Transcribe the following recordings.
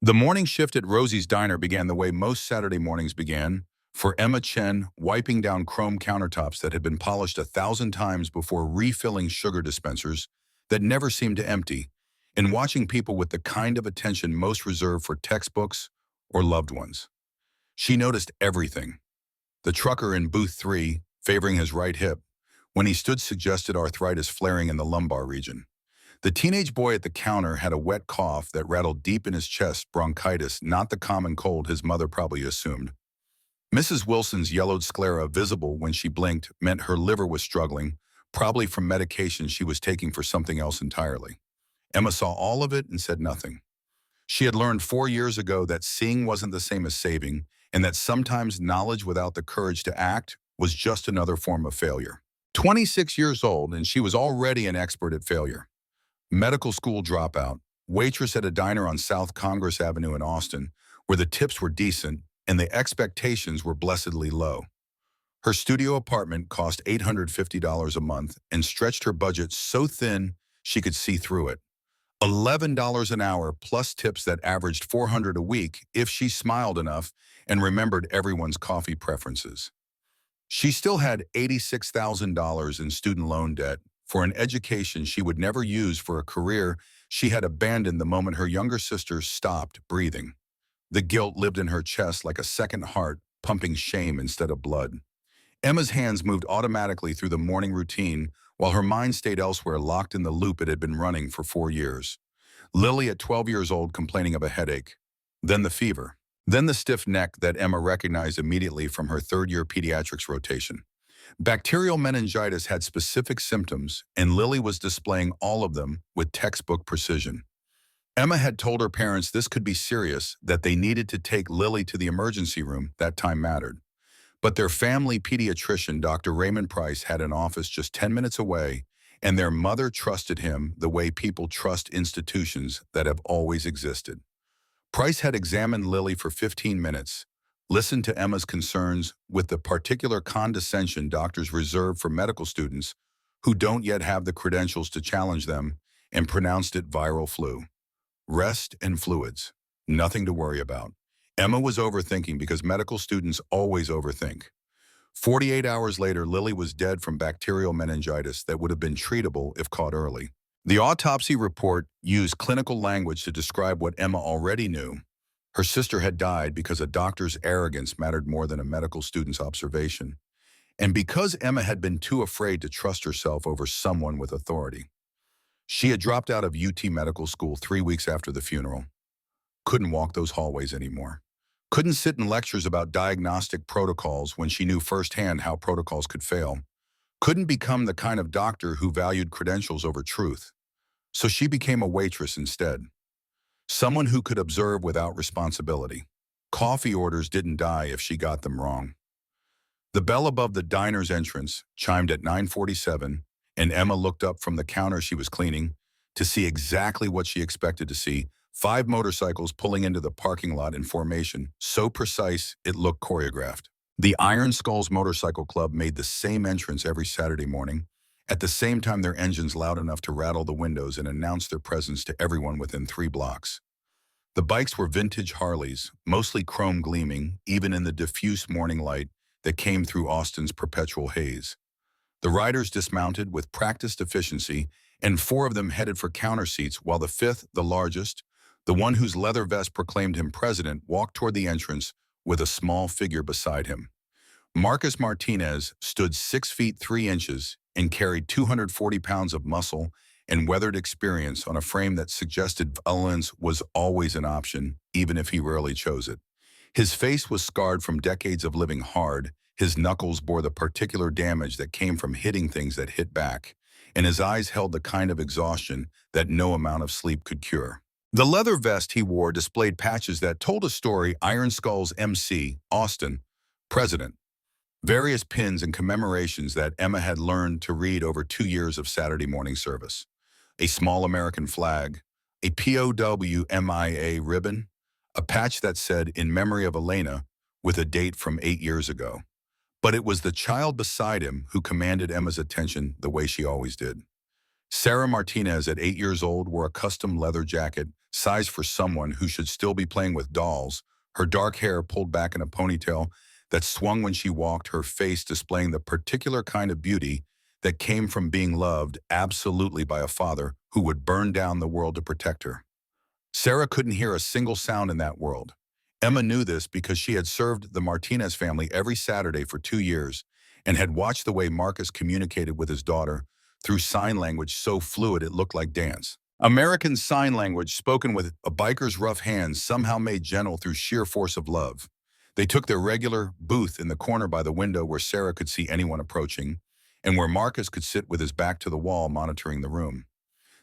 The morning shift at Rosie's Diner began the way most Saturday mornings began, for Emma Chen, wiping down chrome countertops that had been polished 1,000 times before refilling sugar dispensers that never seemed to empty, and watching people with the kind of attention most reserved for textbooks or loved ones. She noticed everything. The trucker in booth 3, favoring his right hip, when he stood suggested arthritis flaring in the lumbar region. The teenage boy at the counter had a wet cough that rattled deep in his chest, bronchitis, not the common cold his mother probably assumed. Mrs. Wilson's yellowed sclera, visible when she blinked, meant her liver was struggling, probably from medication she was taking for something else entirely. Emma saw all of it and said nothing. She had learned 4 years ago that seeing wasn't the same as saving, and that sometimes knowledge without the courage to act was just another form of failure. 26 years old, and she was already an expert at failure. Medical school dropout, waitress at a diner on South Congress Avenue in Austin, where the tips were decent and the expectations were blessedly low. Her studio apartment cost $850 a month and stretched her budget so thin she could see through it. $11 an hour plus tips that averaged $400 a week if she smiled enough and remembered everyone's coffee preferences. She still had $86,000 in student loan debt for an education she would never use for a career she had abandoned the moment her younger sister stopped breathing. The guilt lived in her chest like a second heart, pumping shame instead of blood. Emma's hands moved automatically through the morning routine while her mind stayed elsewhere, locked in the loop it had been running for 4 years. Lily at 12 years old complaining of a headache. Then the fever. Then the stiff neck that Emma recognized immediately from her third-year pediatrics rotation. Bacterial meningitis had specific symptoms, and Lily was displaying all of them with textbook precision. Emma had told her parents this could be serious, that they needed to take Lily to the emergency room. That time mattered. But their family pediatrician, Dr. Raymond Price, had an office just 10 minutes away, and their mother trusted him the way people trust institutions that have always existed. Price had examined Lily for 15 minutes, listened to Emma's concerns with the particular condescension doctors reserve for medical students who don't yet have the credentials to challenge them, and pronounced it viral flu. Rest and fluids. Nothing to worry about. Emma was overthinking because medical students always overthink. 48 hours later, Lily was dead from bacterial meningitis that would have been treatable if caught early. The autopsy report used clinical language to describe what Emma already knew. Her sister had died because a doctor's arrogance mattered more than a medical student's observation, and because Emma had been too afraid to trust herself over someone with authority. She had dropped out of UT Medical School 3 weeks after the funeral. Couldn't walk those hallways anymore. Couldn't sit in lectures about diagnostic protocols when she knew firsthand how protocols could fail. Couldn't become the kind of doctor who valued credentials over truth. So she became a waitress instead. Someone who could observe without responsibility. Coffee orders didn't die if she got them wrong. The bell above the diner's entrance chimed at 9:47, and Emma looked up from the counter she was cleaning to see exactly what she expected to see: 5 motorcycles pulling into the parking lot in formation, so precise it looked choreographed. The Iron Skulls Motorcycle Club made the same entrance every Saturday morning, at the same time their engines loud enough to rattle the windows and announce their presence to everyone within 3 blocks. The bikes were vintage Harleys, mostly chrome gleaming, even in the diffuse morning light that came through Austin's perpetual haze. The riders dismounted with practiced efficiency, and 4 of them headed for counter seats, while the 5th, the largest, the one whose leather vest proclaimed him president, walked toward the entrance with a small figure beside him. Marcus Martinez stood 6 feet 3 inches and carried 240 pounds of muscle and weathered experience on a frame that suggested violence was always an option, even if he rarely chose it. His face was scarred from decades of living hard, his knuckles bore the particular damage that came from hitting things that hit back, and his eyes held the kind of exhaustion that no amount of sleep could cure. The leather vest he wore displayed patches that told a story: Iron Skulls MC, Austin, President. Various pins and commemorations that Emma had learned to read over 2 years of Saturday morning service. A small American flag, a POW MIA ribbon, a patch that said, "In memory of Elena," with a date from 8 years ago. But it was the child beside him who commanded Emma's attention the way she always did. Sarah Martinez, at 8 years old, wore a custom leather jacket size for someone who should still be playing with dolls, her dark hair pulled back in a ponytail that swung when she walked, her face displaying the particular kind of beauty that came from being loved absolutely by a father who would burn down the world to protect her. Sarah couldn't hear a single sound in that world. Emma knew this because she had served the Martinez family every Saturday for 2 years and had watched the way Marcus communicated with his daughter through sign language so fluid it looked like dance. American Sign Language spoken with a biker's rough hands somehow made gentle through sheer force of love. They took their regular booth in the corner by the window where Sarah could see anyone approaching and where Marcus could sit with his back to the wall monitoring the room.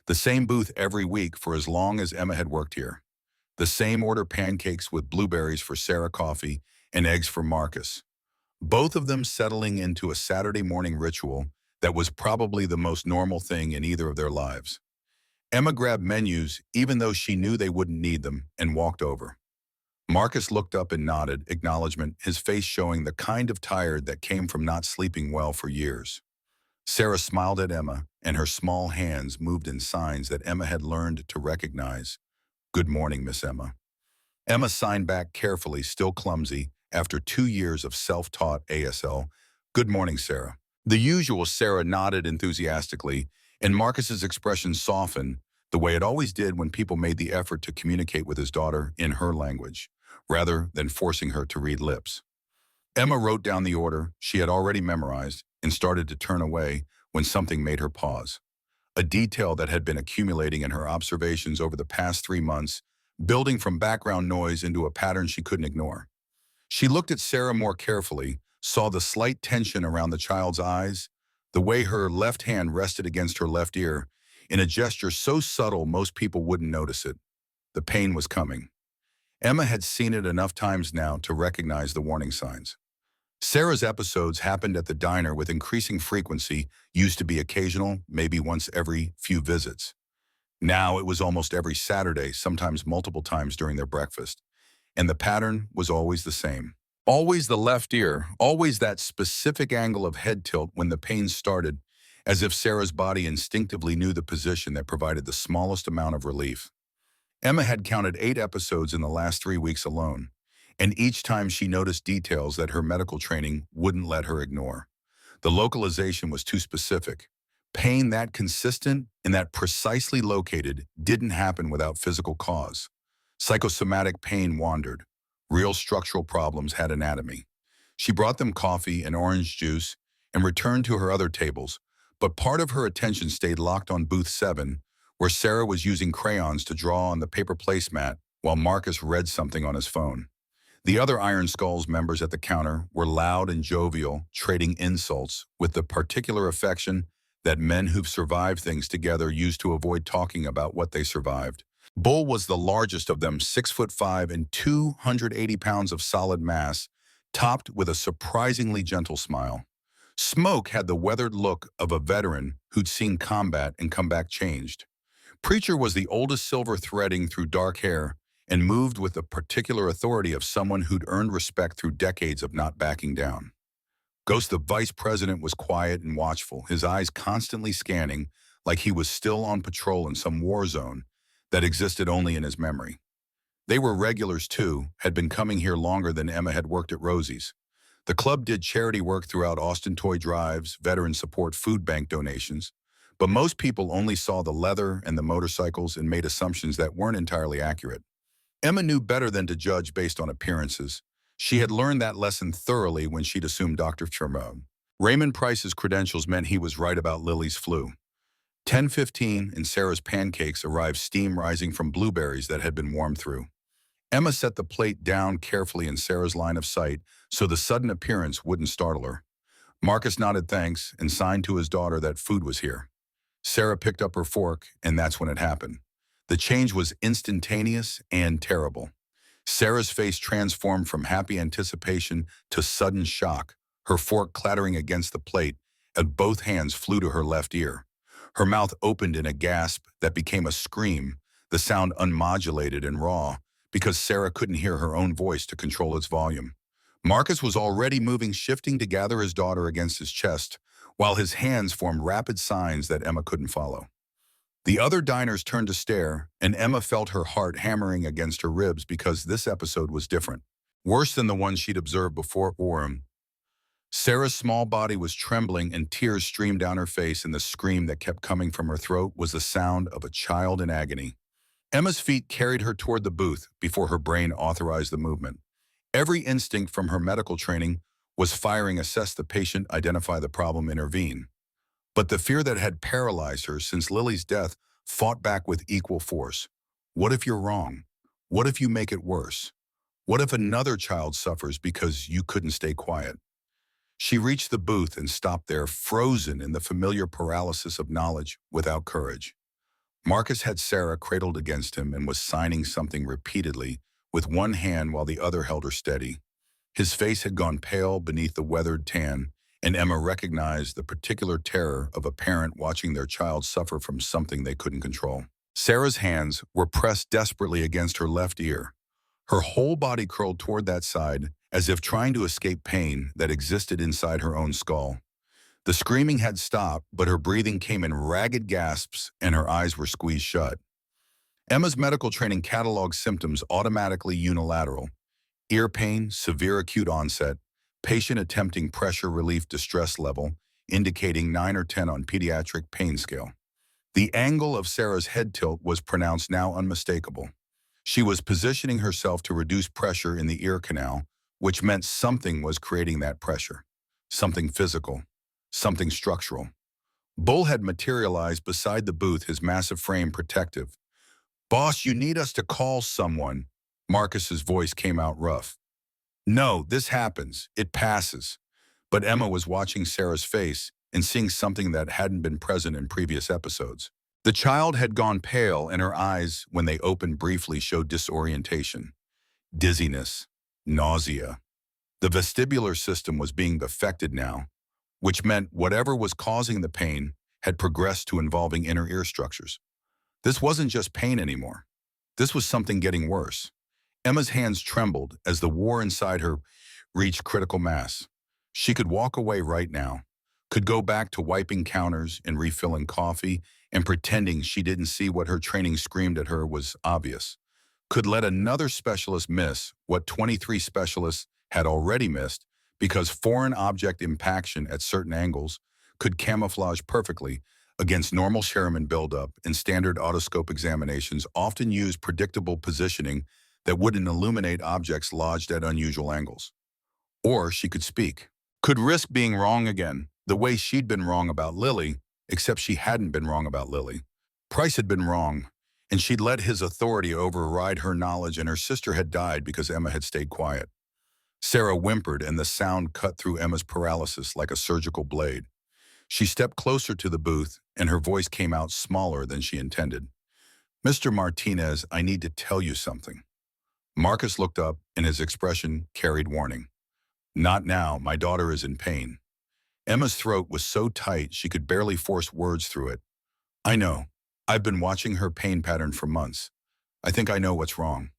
The same booth every week for as long as Emma had worked here. The same order pancakes with blueberries for Sarah coffee and eggs for Marcus. Both of them settling into a Saturday morning ritual that was probably the most normal thing in either of their lives. Emma grabbed menus even though she knew they wouldn't need them and walked over. Marcus looked up and nodded, acknowledgement, his face showing the kind of tired that came from not sleeping well for years. Sarah smiled at Emma, and her small hands moved in signs that Emma had learned to recognize. "Good morning, Miss Emma." Emma signed back carefully, still clumsy, after 2 years of self-taught ASL. "Good morning, Sarah." The usual Sarah nodded enthusiastically, and Marcus's expression softened, the way it always did when people made the effort to communicate with his daughter in her language, rather than forcing her to read lips. Emma wrote down the order she had already memorized and started to turn away when something made her pause. A detail that had been accumulating in her observations over the past 3 months, building from background noise into a pattern she couldn't ignore. She looked at Sarah more carefully, saw the slight tension around the child's eyes, the way her left hand rested against her left ear, in a gesture so subtle most people wouldn't notice it. The pain was coming. Emma had seen it enough times now to recognize the warning signs. Sarah's episodes happened at the diner with increasing frequency, used to be occasional, maybe once every few visits. Now it was almost every Saturday, sometimes multiple times during their breakfast. And the pattern was always the same. Always the left ear, always that specific angle of head tilt when the pain started, as if Sarah's body instinctively knew the position that provided the smallest amount of relief. Emma had counted 8 episodes in the last 3 weeks alone, and each time she noticed details that her medical training wouldn't let her ignore. The localization was too specific. Pain that consistent and that precisely located didn't happen without physical cause. Psychosomatic pain wandered. Real structural problems had anatomy. She brought them coffee and orange juice and returned to her other tables, but part of her attention stayed locked on booth 7, where Sarah was using crayons to draw on the paper placemat while Marcus read something on his phone. The other Iron Skulls members at the counter were loud and jovial, trading insults with the particular affection that men who've survived things together use to avoid talking about what they survived. Bull was the largest of them, 6'5" and 280 pounds of solid mass, topped with a surprisingly gentle smile. Smoke had the weathered look of a veteran who'd seen combat and come back changed. Preacher was the oldest silver threading through dark hair and moved with the particular authority of someone who'd earned respect through decades of not backing down. Ghost, the vice president, was quiet and watchful, his eyes constantly scanning like he was still on patrol in some war zone that existed only in his memory. They were regulars too, had been coming here longer than Emma had worked at Rosie's. The club did charity work throughout Austin, toy drives, veteran support, food bank donations, but most people only saw the leather and the motorcycles and made assumptions that weren't entirely accurate. Emma knew better than to judge based on appearances. She had learned that lesson thoroughly when she'd assumed Dr. Chermone. Raymond Price's credentials meant he was right about Lily's flu. 10:15 and Sarah's pancakes arrived, steam rising from blueberries that had been warmed through. Emma set the plate down carefully in Sarah's line of sight so the sudden appearance wouldn't startle her. Marcus nodded thanks and signed to his daughter that food was here. Sarah picked up her fork, and that's when it happened. The change was instantaneous and terrible. Sarah's face transformed from happy anticipation to sudden shock, her fork clattering against the plate as both hands flew to her left ear. Her mouth opened in a gasp that became a scream, the sound unmodulated and raw, because Sarah couldn't hear her own voice to control its volume. Marcus was already moving, shifting to gather his daughter against his chest, while his hands formed rapid signs that Emma couldn't follow. The other diners turned to stare, and Emma felt her heart hammering against her ribs because this episode was different. Worse than the one she'd observed before Orem. Sarah's small body was trembling and tears streamed down her face, and the scream that kept coming from her throat was the sound of a child in agony. Emma's feet carried her toward the booth before her brain authorized the movement. Every instinct from her medical training was firing: assess the patient, identify the problem, intervene. But the fear that had paralyzed her since Lily's death fought back with equal force. What if you're wrong? What if you make it worse? What if another child suffers because you couldn't stay quiet? She reached the booth and stopped there, frozen in the familiar paralysis of knowledge without courage. Marcus had Sarah cradled against him and was signing something repeatedly with one hand while the other held her steady. His face had gone pale beneath the weathered tan, and Emma recognized the particular terror of a parent watching their child suffer from something they couldn't control. Sarah's hands were pressed desperately against her left ear. Her whole body curled toward that side, as if trying to escape pain that existed inside her own skull. The screaming had stopped, but her breathing came in ragged gasps and her eyes were squeezed shut. Emma's medical training cataloged symptoms automatically unilateral: ear pain, severe acute onset, patient attempting pressure relief distress level, indicating 9 or 10 on pediatric pain scale. The angle of Sarah's head tilt was pronounced now unmistakable. She was positioning herself to reduce pressure in the ear canal, which meant something was creating that pressure. Something physical, something structural. Bull had materialized beside the booth, his massive frame protective. "Boss, you need us to call someone." Marcus's voice came out rough. "No, this happens. It passes." But Emma was watching Sarah's face and seeing something that hadn't been present in previous episodes. The child had gone pale, and her eyes, when they opened briefly, showed disorientation, dizziness, nausea. The vestibular system was being affected now, which meant whatever was causing the pain had progressed to involving inner ear structures. This wasn't just pain anymore. This was something getting worse. Emma's hands trembled as the war inside her reached critical mass. She could walk away right now, could go back to wiping counters and refilling coffee and pretending she didn't see what her training screamed at her was obvious, could let another specialist miss what 23 specialists had already missed because foreign object impaction at certain angles could camouflage perfectly against normal Sherman buildup, and standard otoscope examinations often use predictable positioning that wouldn't illuminate objects lodged at unusual angles. Or she could speak, could risk being wrong again, the way she'd been wrong about Lily, except she hadn't been wrong about Lily. Price had been wrong, and she'd let his authority override her knowledge, and her sister had died because Emma had stayed quiet. Sarah whimpered, and the sound cut through Emma's paralysis like a surgical blade. She stepped closer to the booth, and her voice came out smaller than she intended. "Mr. Martinez, I need to tell you something." Marcus looked up, and his expression carried warning. "Not now, my daughter is in pain." Emma's throat was so tight she could barely force words through it. "I know. I've been watching her pain pattern for months. I think I know what's wrong."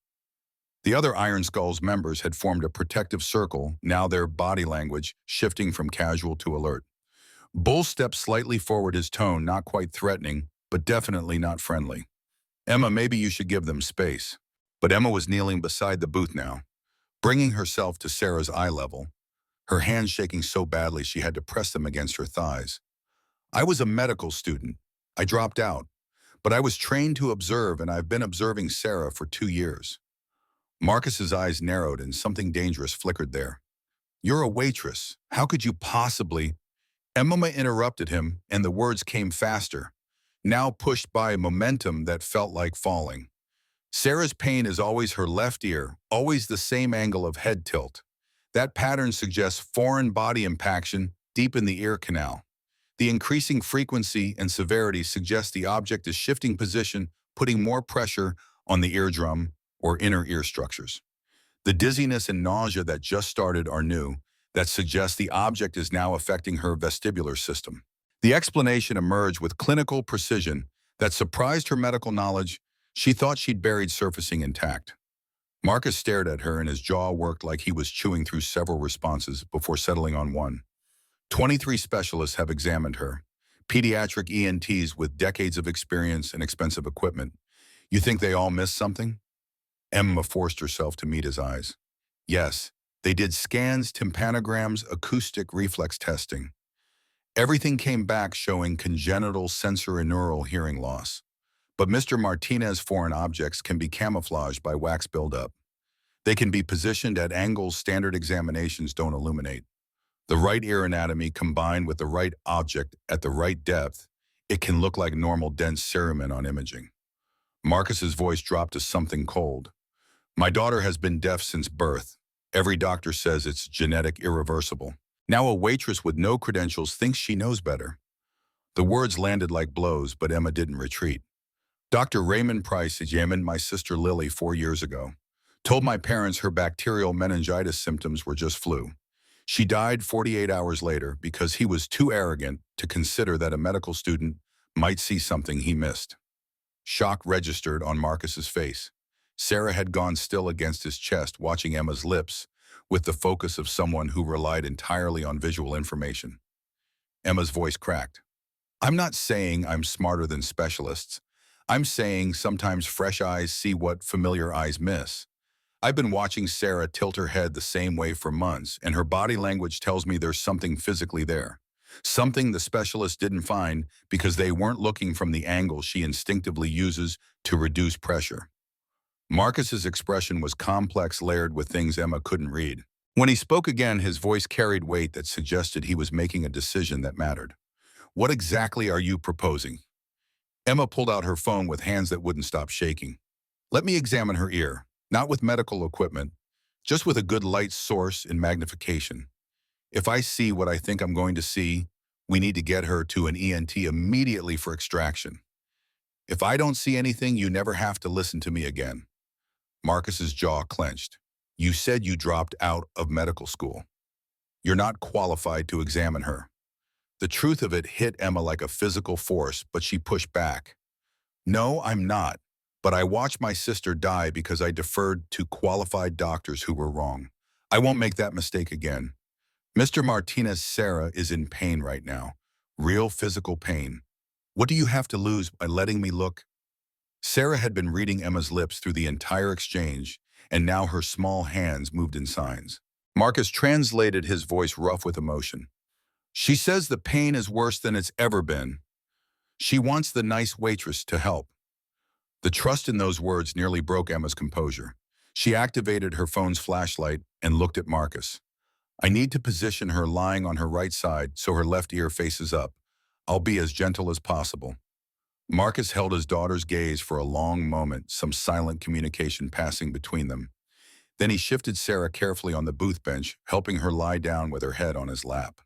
The other Iron Skull's members had formed a protective circle, now their body language shifting from casual to alert. Bull stepped slightly forward, his tone not quite threatening, but definitely not friendly. "Emma, maybe you should give them space." But Emma was kneeling beside the booth now, bringing herself to Sarah's eye level, her hands shaking so badly she had to press them against her thighs. "I was a medical student. I dropped out, but I was trained to observe, and I've been observing Sarah for 2 years. Marcus's eyes narrowed, and something dangerous flickered there. "You're a waitress. How could you possibly—" Emma interrupted him, and the words came faster, now pushed by momentum that felt like falling. "Sarah's pain is always her left ear, always the same angle of head tilt. That pattern suggests foreign body impaction deep in the ear canal. The increasing frequency and severity suggest the object is shifting position, putting more pressure on the eardrum or inner ear structures. The dizziness and nausea that just started are new, that suggests the object is now affecting her vestibular system." The explanation emerged with clinical precision that surprised her medical knowledge. She thought she'd buried surfacing intact. Marcus stared at her, and his jaw worked like he was chewing through several responses before settling on one. 23 specialists have examined her. Pediatric ENTs with decades of experience and expensive equipment. You think they all missed something? Emma forced herself to meet his eyes. Yes, they did scans, tympanograms, acoustic reflex testing. Everything came back showing congenital sensorineural hearing loss. But Mr. Martinez's foreign objects can be camouflaged by wax buildup. They can be positioned at angles standard examinations don't illuminate. The right ear anatomy combined with the right object at the right depth, it can look like normal dense cerumen on imaging. Marcus's voice dropped to something cold. My daughter has been deaf since birth. Every doctor says it's genetic irreversible. Now a waitress with no credentials thinks she knows better. The words landed like blows, but Emma didn't retreat. Dr. Raymond Price examined my sister Lily 4 years ago. Told my parents her bacterial meningitis symptoms were just flu. She died 48 hours later because he was too arrogant to consider that a medical student might see something he missed. Shock registered on Marcus's face. Sarah had gone still against his chest, watching Emma's lips, with the focus of someone who relied entirely on visual information. Emma's voice cracked. I'm not saying I'm smarter than specialists. I'm saying sometimes fresh eyes see what familiar eyes miss. I've been watching Sarah tilt her head the same way for months, and her body language tells me there's something physically there. Something the specialists didn't find because they weren't looking from the angle she instinctively uses to reduce pressure. Marcus's expression was complex, layered with things Emma couldn't read. When he spoke again, his voice carried weight that suggested he was making a decision that mattered. What exactly are you proposing? Emma pulled out her phone with hands that wouldn't stop shaking. Let me examine her ear. Not with medical equipment, just with a good light source and magnification. If I see what I think I'm going to see, we need to get her to an ENT immediately for extraction. If I don't see anything, you never have to listen to me again. Marcus's jaw clenched. You said you dropped out of medical school. You're not qualified to examine her. The truth of it hit Emma like a physical force, but she pushed back. No, I'm not. But I watched my sister die because I deferred to qualified doctors who were wrong. I won't make that mistake again. Mr. Martinez, Sarah is in pain right now. Real physical pain. What do you have to lose by letting me look? Sarah had been reading Emma's lips through the entire exchange, and now her small hands moved in signs. Marcus translated, his voice rough with emotion. She says the pain is worse than it's ever been. She wants the nice waitress to help. The trust in those words nearly broke Emma's composure. She activated her phone's flashlight and looked at Marcus. I need to position her lying on her right side so her left ear faces up. I'll be as gentle as possible. Marcus held his daughter's gaze for a long moment, some silent communication passing between them. Then he shifted Sarah carefully on the booth bench, helping her lie down with her head on his lap.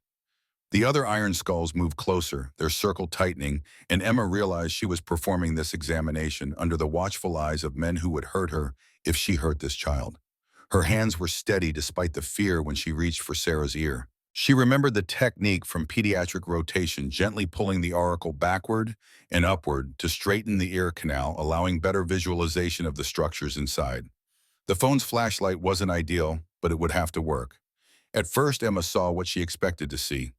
The other iron skulls moved closer, their circle tightening, and Emma realized she was performing this examination under the watchful eyes of men who would hurt her if she hurt this child. Her hands were steady despite the fear when she reached for Sarah's ear. She remembered the technique from pediatric rotation, gently pulling the auricle backward and upward to straighten the ear canal, allowing better visualization of the structures inside. The phone's flashlight wasn't ideal, but it would have to work. At first, Emma saw what she expected to see.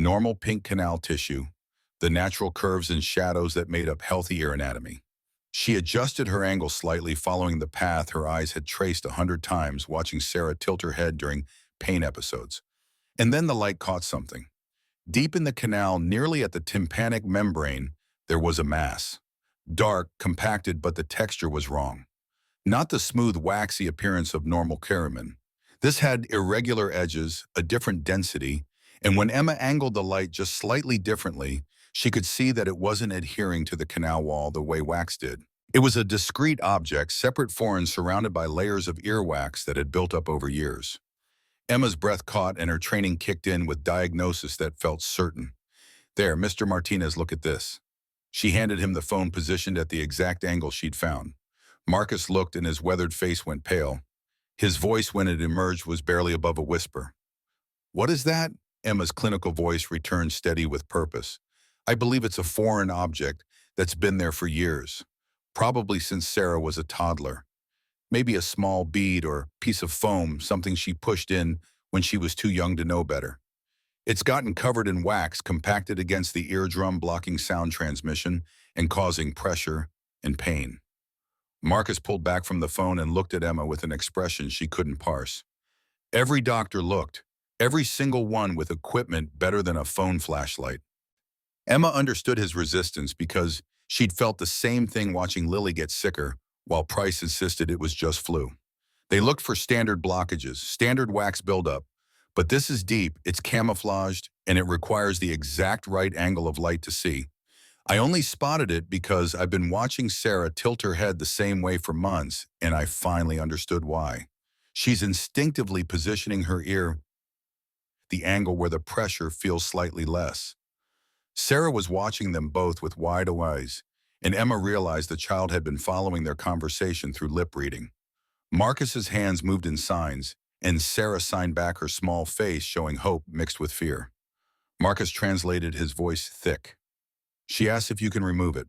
Normal pink canal tissue, the natural curves and shadows that made up healthy ear anatomy. She adjusted her angle slightly, following the path her eyes had traced 100 times, watching Sarah tilt her head during pain episodes. And then the light caught something. Deep in the canal, nearly at the tympanic membrane, there was a mass. Dark, compacted, but the texture was wrong. Not the smooth, waxy appearance of normal cerumen. This had irregular edges, a different density, and when Emma angled the light just slightly differently, she could see that it wasn't adhering to the canal wall the way wax did. It was a discrete object, separate foreign, surrounded by layers of earwax that had built up over years. Emma's breath caught and her training kicked in with diagnosis that felt certain. There, Mr. Martinez, look at this. She handed him the phone positioned at the exact angle she'd found. Marcus looked and his weathered face went pale. His voice, when it emerged, was barely above a whisper. What is that? Emma's clinical voice returned, steady with purpose. I believe it's a foreign object that's been there for years, probably since Sarah was a toddler. Maybe a small bead or piece of foam, something she pushed in when she was too young to know better. It's gotten covered in wax, compacted against the eardrum, blocking sound transmission and causing pressure and pain. Marcus pulled back from the phone and looked at Emma with an expression she couldn't parse. Every doctor looked, every single one with equipment better than a phone flashlight. Emma understood his resistance because she'd felt the same thing watching Lily get sicker, while Price insisted it was just flu. They looked for standard blockages, standard wax buildup, but this is deep, it's camouflaged, and it requires the exact right angle of light to see. I only spotted it because I've been watching Sarah tilt her head the same way for months, and I finally understood why. She's instinctively positioning her ear the angle where the pressure feels slightly less. Sarah was watching them both with wide eyes, and Emma realized the child had been following their conversation through lip reading. Marcus's hands moved in signs, and Sarah signed back her small face, showing hope mixed with fear. Marcus translated, his voice thick. She asked if you can remove it.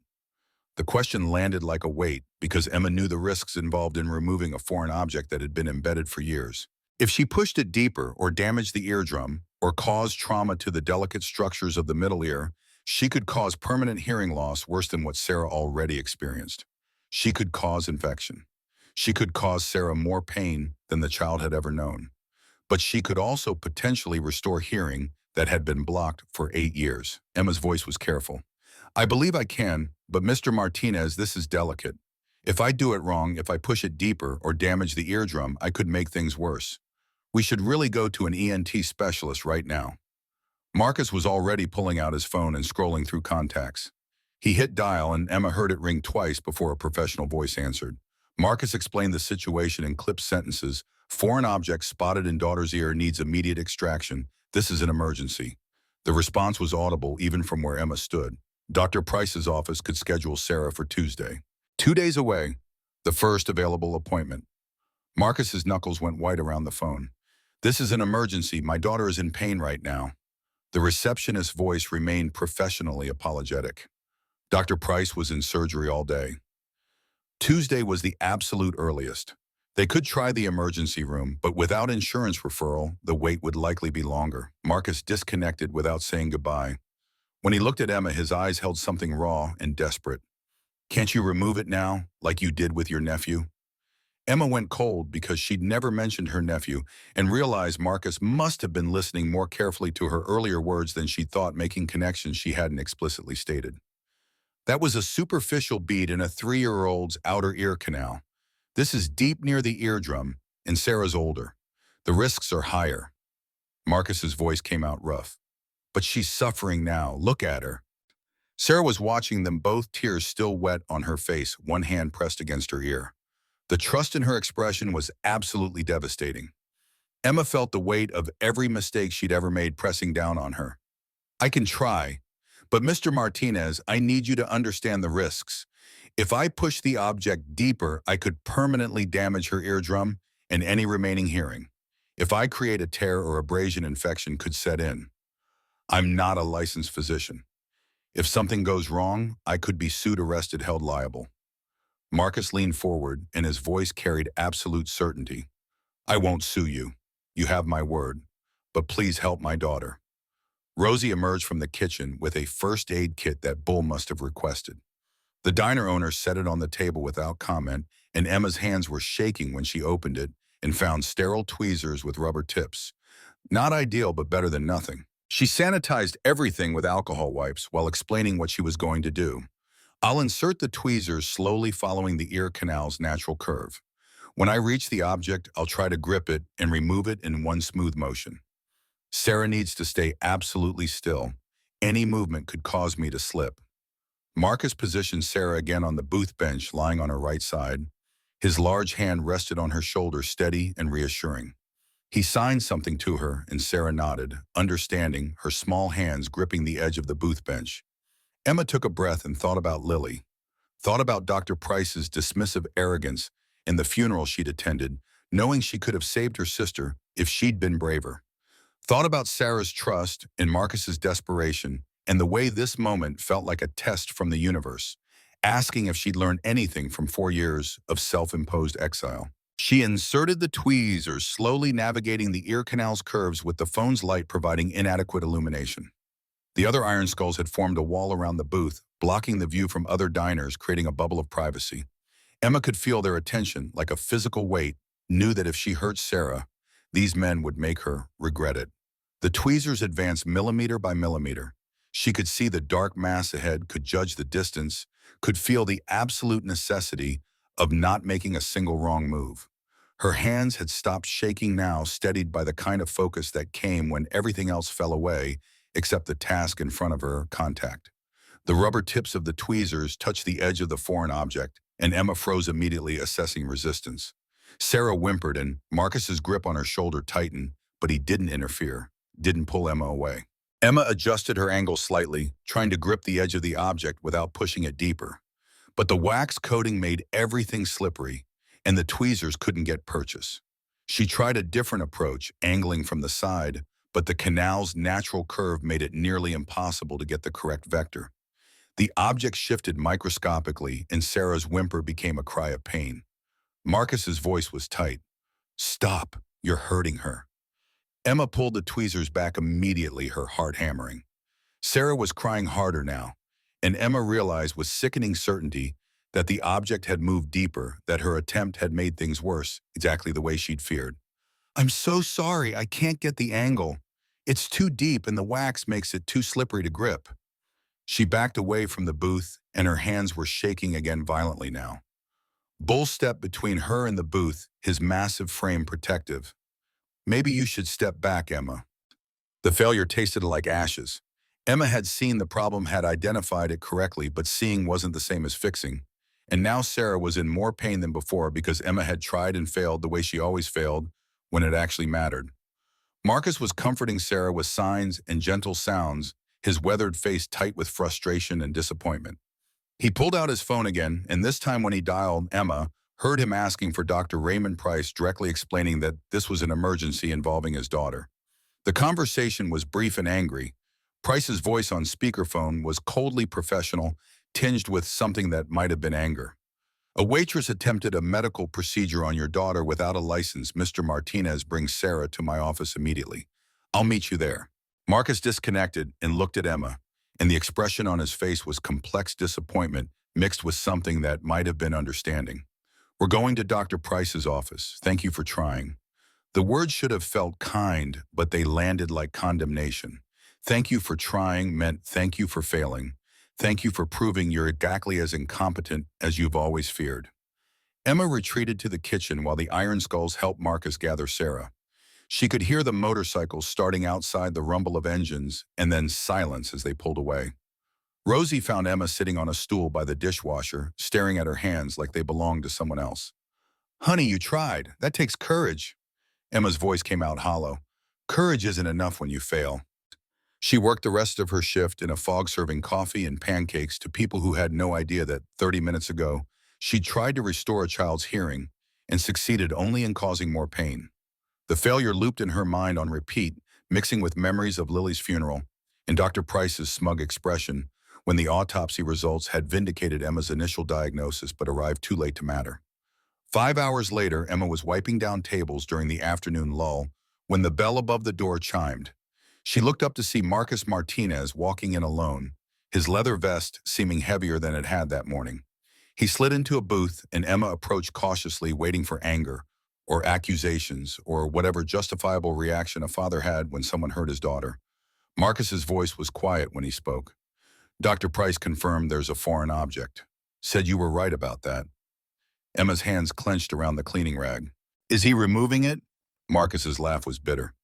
The question landed like a weight because Emma knew the risks involved in removing a foreign object that had been embedded for years. If she pushed it deeper or damaged the eardrum or caused trauma to the delicate structures of the middle ear, she could cause permanent hearing loss worse than what Sarah already experienced. She could cause infection. She could cause Sarah more pain than the child had ever known. But she could also potentially restore hearing that had been blocked for 8 years. Emma's voice was careful. I believe I can, but Mr. Martinez, this is delicate. If I do it wrong, if I push it deeper or damage the eardrum, I could make things worse. We should really go to an ENT specialist right now. Marcus was already pulling out his phone and scrolling through contacts. He hit dial and Emma heard it ring twice before a professional voice answered. Marcus explained the situation in clipped sentences. Foreign object spotted in daughter's ear needs immediate extraction. This is an emergency. The response was audible even from where Emma stood. Dr. Price's office could schedule Sarah for Tuesday. 2 days away, the first available appointment. Marcus's knuckles went white around the phone. This is an emergency. My daughter is in pain right now. The receptionist's voice remained professionally apologetic. Dr. Price was in surgery all day. Tuesday was the absolute earliest. They could try the emergency room, but without insurance referral, the wait would likely be longer. Marcus disconnected without saying goodbye. When he looked at Emma, his eyes held something raw and desperate. Can't you remove it now, like you did with your nephew? Emma went cold because she'd never mentioned her nephew and realized Marcus must have been listening more carefully to her earlier words than she thought, making connections she hadn't explicitly stated. That was a superficial bead in a 3-year-old's outer ear canal. This is deep near the eardrum, and Sarah's older. The risks are higher. Marcus's voice came out rough. But she's suffering now. Look at her. Sarah was watching them both, tears still wet on her face, one hand pressed against her ear. The trust in her expression was absolutely devastating. Emma felt the weight of every mistake she'd ever made pressing down on her. I can try, but Mr. Martinez, I need you to understand the risks. If I push the object deeper, I could permanently damage her eardrum and any remaining hearing. If I create a tear or abrasion, infection could set in. I'm not a licensed physician. If something goes wrong, I could be sued, arrested, held liable. Marcus leaned forward, and his voice carried absolute certainty. I won't sue you. You have my word. But please help my daughter. Rosie emerged from the kitchen with a first aid kit that Bull must have requested. The diner owner set it on the table without comment, and Emma's hands were shaking when she opened it and found sterile tweezers with rubber tips. Not ideal, but better than nothing. She sanitized everything with alcohol wipes while explaining what she was going to do. I'll insert the tweezers slowly, following the ear canal's natural curve. When I reach the object, I'll try to grip it and remove it in one smooth motion. Sarah needs to stay absolutely still. Any movement could cause me to slip. Marcus positioned Sarah again on the booth bench, lying on her right side. His large hand rested on her shoulder, steady and reassuring. He signed something to her, and Sarah nodded, understanding, her small hands gripping the edge of the booth bench. Emma took a breath and thought about Lily, thought about Dr. Price's dismissive arrogance and the funeral she'd attended, knowing she could have saved her sister if she'd been braver. Thought about Sarah's trust and Marcus's desperation, and the way this moment felt like a test from the universe, asking if she'd learned anything from 4 years of self-imposed exile. She inserted the tweezers, slowly navigating the ear canal's curves with the phone's light providing inadequate illumination. The other iron skulls had formed a wall around the booth, blocking the view from other diners, creating a bubble of privacy. Emma could feel their attention like a physical weight, knew that if she hurt Sarah, these men would make her regret it. The tweezers advanced millimeter by millimeter. She could see the dark mass ahead, could judge the distance, could feel the absolute necessity of not making a single wrong move. Her hands had stopped shaking now, steadied by the kind of focus that came when everything else fell away, except the task in front of her, contact. The rubber tips of the tweezers touched the edge of the foreign object, and Emma froze immediately, assessing resistance. Sarah whimpered, and Marcus's grip on her shoulder tightened, but he didn't interfere, didn't pull Emma away. Emma adjusted her angle slightly, trying to grip the edge of the object without pushing it deeper. But the wax coating made everything slippery, and the tweezers couldn't get purchase. She tried a different approach, angling from the side, but the canal's natural curve made it nearly impossible to get the correct vector. The object shifted microscopically, and Sarah's whimper became a cry of pain. Marcus's voice was tight. "Stop, you're hurting her." Emma pulled the tweezers back immediately, her heart hammering. Sarah was crying harder now, and Emma realized with sickening certainty that the object had moved deeper, that her attempt had made things worse, exactly the way she'd feared. "I'm so sorry, I can't get the angle. It's too deep and the wax makes it too slippery to grip." She backed away from the booth, and her hands were shaking again violently now. Bull stepped between her and the booth, his massive frame protective. "Maybe you should step back, Emma." The failure tasted like ashes. Emma had seen the problem, had identified it correctly, but seeing wasn't the same as fixing. And now Sarah was in more pain than before because Emma had tried and failed the way she always failed when it actually mattered. Marcus was comforting Sarah with signs and gentle sounds, his weathered face tight with frustration and disappointment. He pulled out his phone again, and this time when he dialed, Emma heard him asking for Dr. Raymond Price, directly explaining that this was an emergency involving his daughter. The conversation was brief and angry. Price's voice on speakerphone was coldly professional, tinged with something that might have been anger. "A waitress attempted a medical procedure on your daughter without a license. Mr. Martinez, brings Sarah to my office immediately. I'll meet you there." Marcus disconnected and looked at Emma, and the expression on his face was complex disappointment mixed with something that might have been understanding. "We're going to Dr. Price's office. Thank you for trying." The words should have felt kind, but they landed like condemnation. Thank you for trying meant thank you for failing. Thank you for proving you're exactly as incompetent as you've always feared. Emma retreated to the kitchen while the Iron Skulls helped Marcus gather Sarah. She could hear the motorcycles starting outside, the rumble of engines, and then silence as they pulled away. Rosie found Emma sitting on a stool by the dishwasher, staring at her hands like they belonged to someone else. "Honey, you tried. That takes courage." Emma's voice came out hollow. "Courage isn't enough when you fail." She worked the rest of her shift in a fog, serving coffee and pancakes to people who had no idea that 30 minutes ago she'd tried to restore a child's hearing and succeeded only in causing more pain. The failure looped in her mind on repeat, mixing with memories of Lily's funeral and Dr. Price's smug expression when the autopsy results had vindicated Emma's initial diagnosis but arrived too late to matter. 5 hours later, Emma was wiping down tables during the afternoon lull when the bell above the door chimed. She looked up to see Marcus Martinez walking in alone, his leather vest seeming heavier than it had that morning. He slid into a booth, and Emma approached cautiously, waiting for anger or accusations or whatever justifiable reaction a father had when someone hurt his daughter. Marcus's voice was quiet when he spoke. "Dr. Price confirmed there's a foreign object. Said you were right about that." Emma's hands clenched around the cleaning rag. "Is he removing it?" Marcus's laugh was bitter.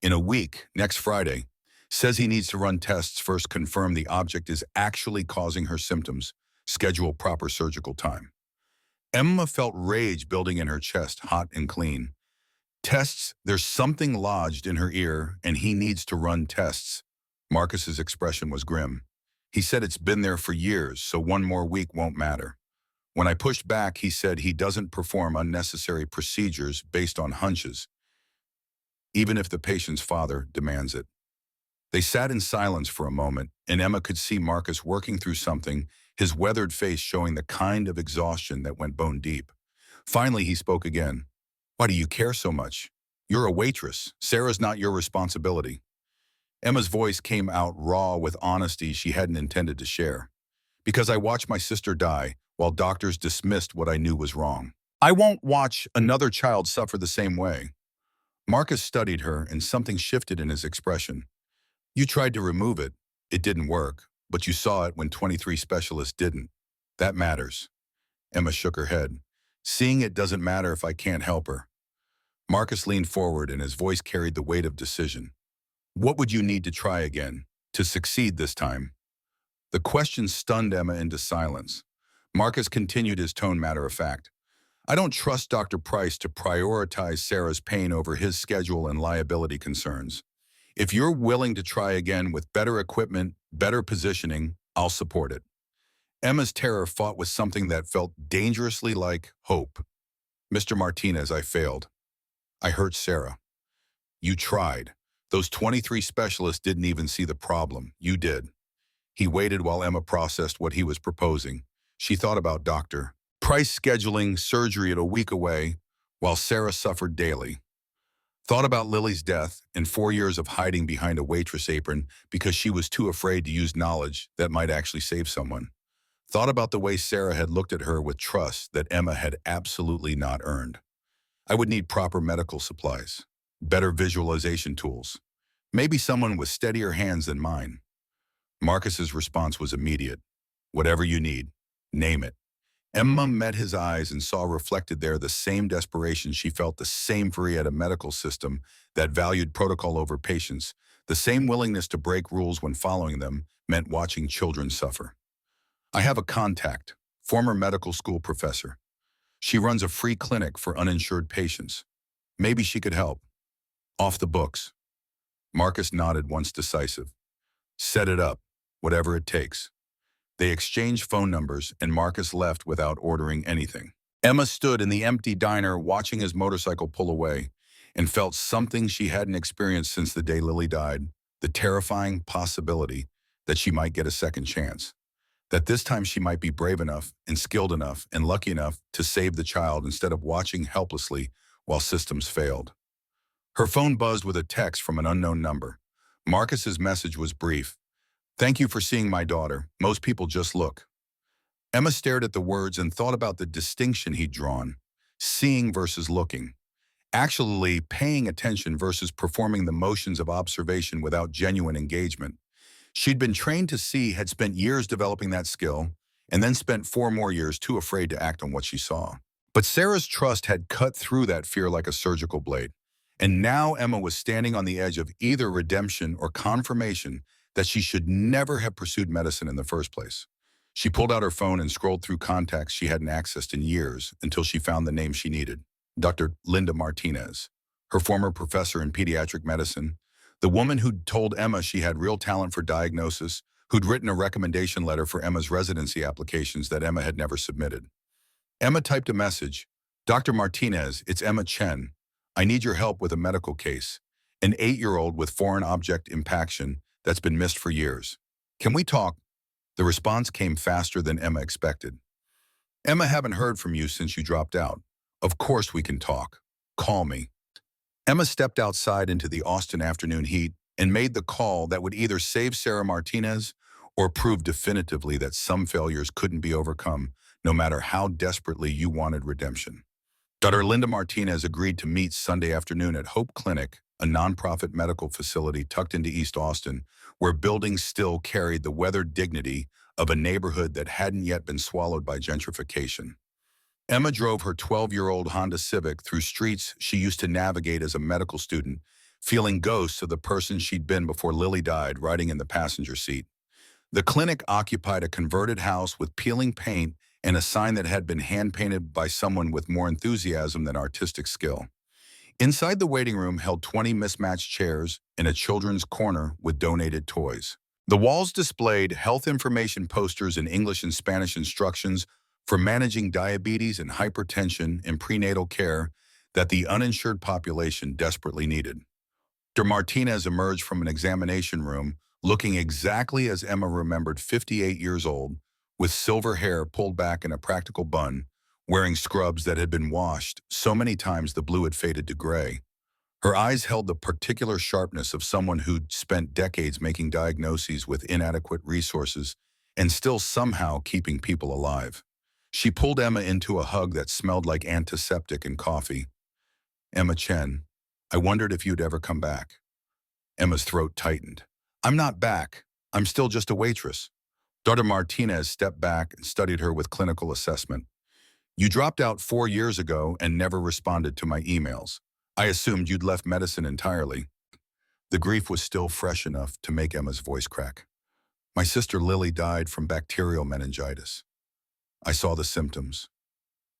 "In a week, next Friday. Says he needs to run tests first, confirm the object is actually causing her symptoms, schedule proper surgical time." Emma felt rage building in her chest, hot and clean. "Tests? There's something lodged in her ear, and he needs to run tests." Marcus's expression was grim. "He said it's been there for years, so one more week won't matter. When I pushed back, he said he doesn't perform unnecessary procedures based on hunches, even if the patient's father demands it." They sat in silence for a moment, and Emma could see Marcus working through something, his weathered face showing the kind of exhaustion that went bone deep. Finally, he spoke again. Why do you care so much? You're a waitress. Sarah's not your responsibility. Emma's voice came out raw with honesty she hadn't intended to share. Because I watched my sister die while doctors dismissed what I knew was wrong. I won't watch another child suffer the same way. Marcus studied her and something shifted in his expression. You tried to remove it. It didn't work, but you saw it when 23 specialists didn't. That matters. Emma shook her head. Seeing it doesn't matter if I can't help her. Marcus leaned forward and his voice carried the weight of decision. What would you need to try again, to succeed this time? The question stunned Emma into silence. Marcus continued, his tone matter-of-fact. I don't trust Dr. Price to prioritize Sarah's pain over his schedule and liability concerns. If you're willing to try again with better equipment, better positioning, I'll support it. Emma's terror fought with something that felt dangerously like hope. Mr. Martinez, I failed. I hurt Sarah. You tried. Those 23 specialists didn't even see the problem. You did. He waited while Emma processed what he was proposing. She thought about Dr. Price scheduling surgery a week away while Sarah suffered daily. Thought about Lily's death and 4 years of hiding behind a waitress apron because she was too afraid to use knowledge that might actually save someone. Thought about the way Sarah had looked at her with trust that Emma had absolutely not earned. I would need proper medical supplies, better visualization tools, maybe someone with steadier hands than mine. Marcus's response was immediate. Whatever you need, name it. Emma met his eyes and saw reflected there the same desperation she felt, the same fury at a medical system that valued protocol over patience, the same willingness to break rules when following them meant watching children suffer. I have a contact, former medical school professor. She runs a free clinic for uninsured patients. Maybe she could help. Off the books. Marcus nodded once decisive. Set it up, whatever it takes. They exchanged phone numbers and Marcus left without ordering anything. Emma stood in the empty diner watching his motorcycle pull away and felt something she hadn't experienced since the day Lily died, the terrifying possibility that she might get a second chance. That this time she might be brave enough and skilled enough and lucky enough to save the child instead of watching helplessly while systems failed. Her phone buzzed with a text from an unknown number. Marcus's message was brief. Thank you for seeing my daughter. Most people just look. Emma stared at the words and thought about the distinction he'd drawn. Seeing versus looking. Actually paying attention versus performing the motions of observation without genuine engagement. She'd been trained to see, had spent years developing that skill, and then spent 4 more years too afraid to act on what she saw. But Sarah's trust had cut through that fear like a surgical blade. And now Emma was standing on the edge of either redemption or confirmation that she should never have pursued medicine in the first place. She pulled out her phone and scrolled through contacts she hadn't accessed in years until she found the name she needed. Dr. Linda Martinez, her former professor in pediatric medicine, the woman who'd told Emma she had real talent for diagnosis, who'd written a recommendation letter for Emma's residency applications that Emma had never submitted. Emma typed a message. Dr. Martinez, it's Emma Chen. I need your help with a medical case. An 8-year-old with foreign object impaction that's been missed for years. Can we talk? The response came faster than Emma expected. Emma, haven't heard from you since you dropped out. Of course we can talk. Call me. Emma stepped outside into the Austin afternoon heat and made the call that would either save Sarah Martinez or prove definitively that some failures couldn't be overcome, no matter how desperately you wanted redemption. Dr. Linda Martinez agreed to meet Sunday afternoon at Hope Clinic, a nonprofit medical facility tucked into East Austin, where buildings still carried the weathered dignity of a neighborhood that hadn't yet been swallowed by gentrification. Emma drove her 12-year-old Honda Civic through streets she used to navigate as a medical student, feeling ghosts of the person she'd been before Lily died, riding in the passenger seat. The clinic occupied a converted house with peeling paint and a sign that had been hand-painted by someone with more enthusiasm than artistic skill. Inside, the waiting room held 20 mismatched chairs and a children's corner with donated toys. The walls displayed health information posters and English and Spanish instructions for managing diabetes and hypertension and prenatal care that the uninsured population desperately needed. Dr. Martinez emerged from an examination room looking exactly as Emma remembered, 58 years old, with silver hair pulled back in a practical bun, wearing scrubs that had been washed so many times the blue had faded to gray. Her eyes held the particular sharpness of someone who'd spent decades making diagnoses with inadequate resources and still somehow keeping people alive. She pulled Emma into a hug that smelled like antiseptic and coffee. "Emma Chen, I wondered if you'd ever come back." Emma's throat tightened. "I'm not back. I'm still just a waitress." Dr. Martinez stepped back and studied her with clinical assessment. "You dropped out 4 years ago and never responded to my emails. I assumed you'd left medicine entirely." The grief was still fresh enough to make Emma's voice crack. "My sister Lily died from bacterial meningitis. I saw the symptoms.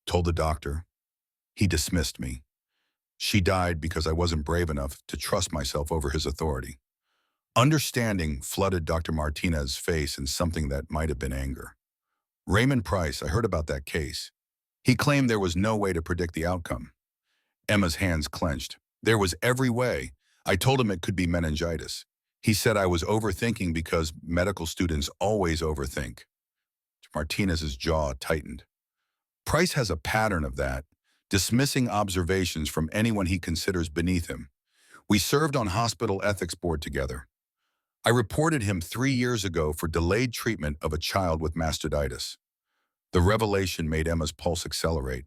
Told the doctor. He dismissed me. She died because I wasn't brave enough to trust myself over his authority." Understanding flooded Dr. Martinez's face in something that might have been anger. "Raymond Price, I heard about that case. He claimed there was no way to predict the outcome." Emma's hands clenched. "There was every way. I told him it could be meningitis. He said I was overthinking because medical students always overthink." Martinez's jaw tightened. "Price has a pattern of that, dismissing observations from anyone he considers beneath him. We served on hospital ethics board together. I reported him 3 years ago for delayed treatment of a child with mastitis." The revelation made Emma's pulse accelerate.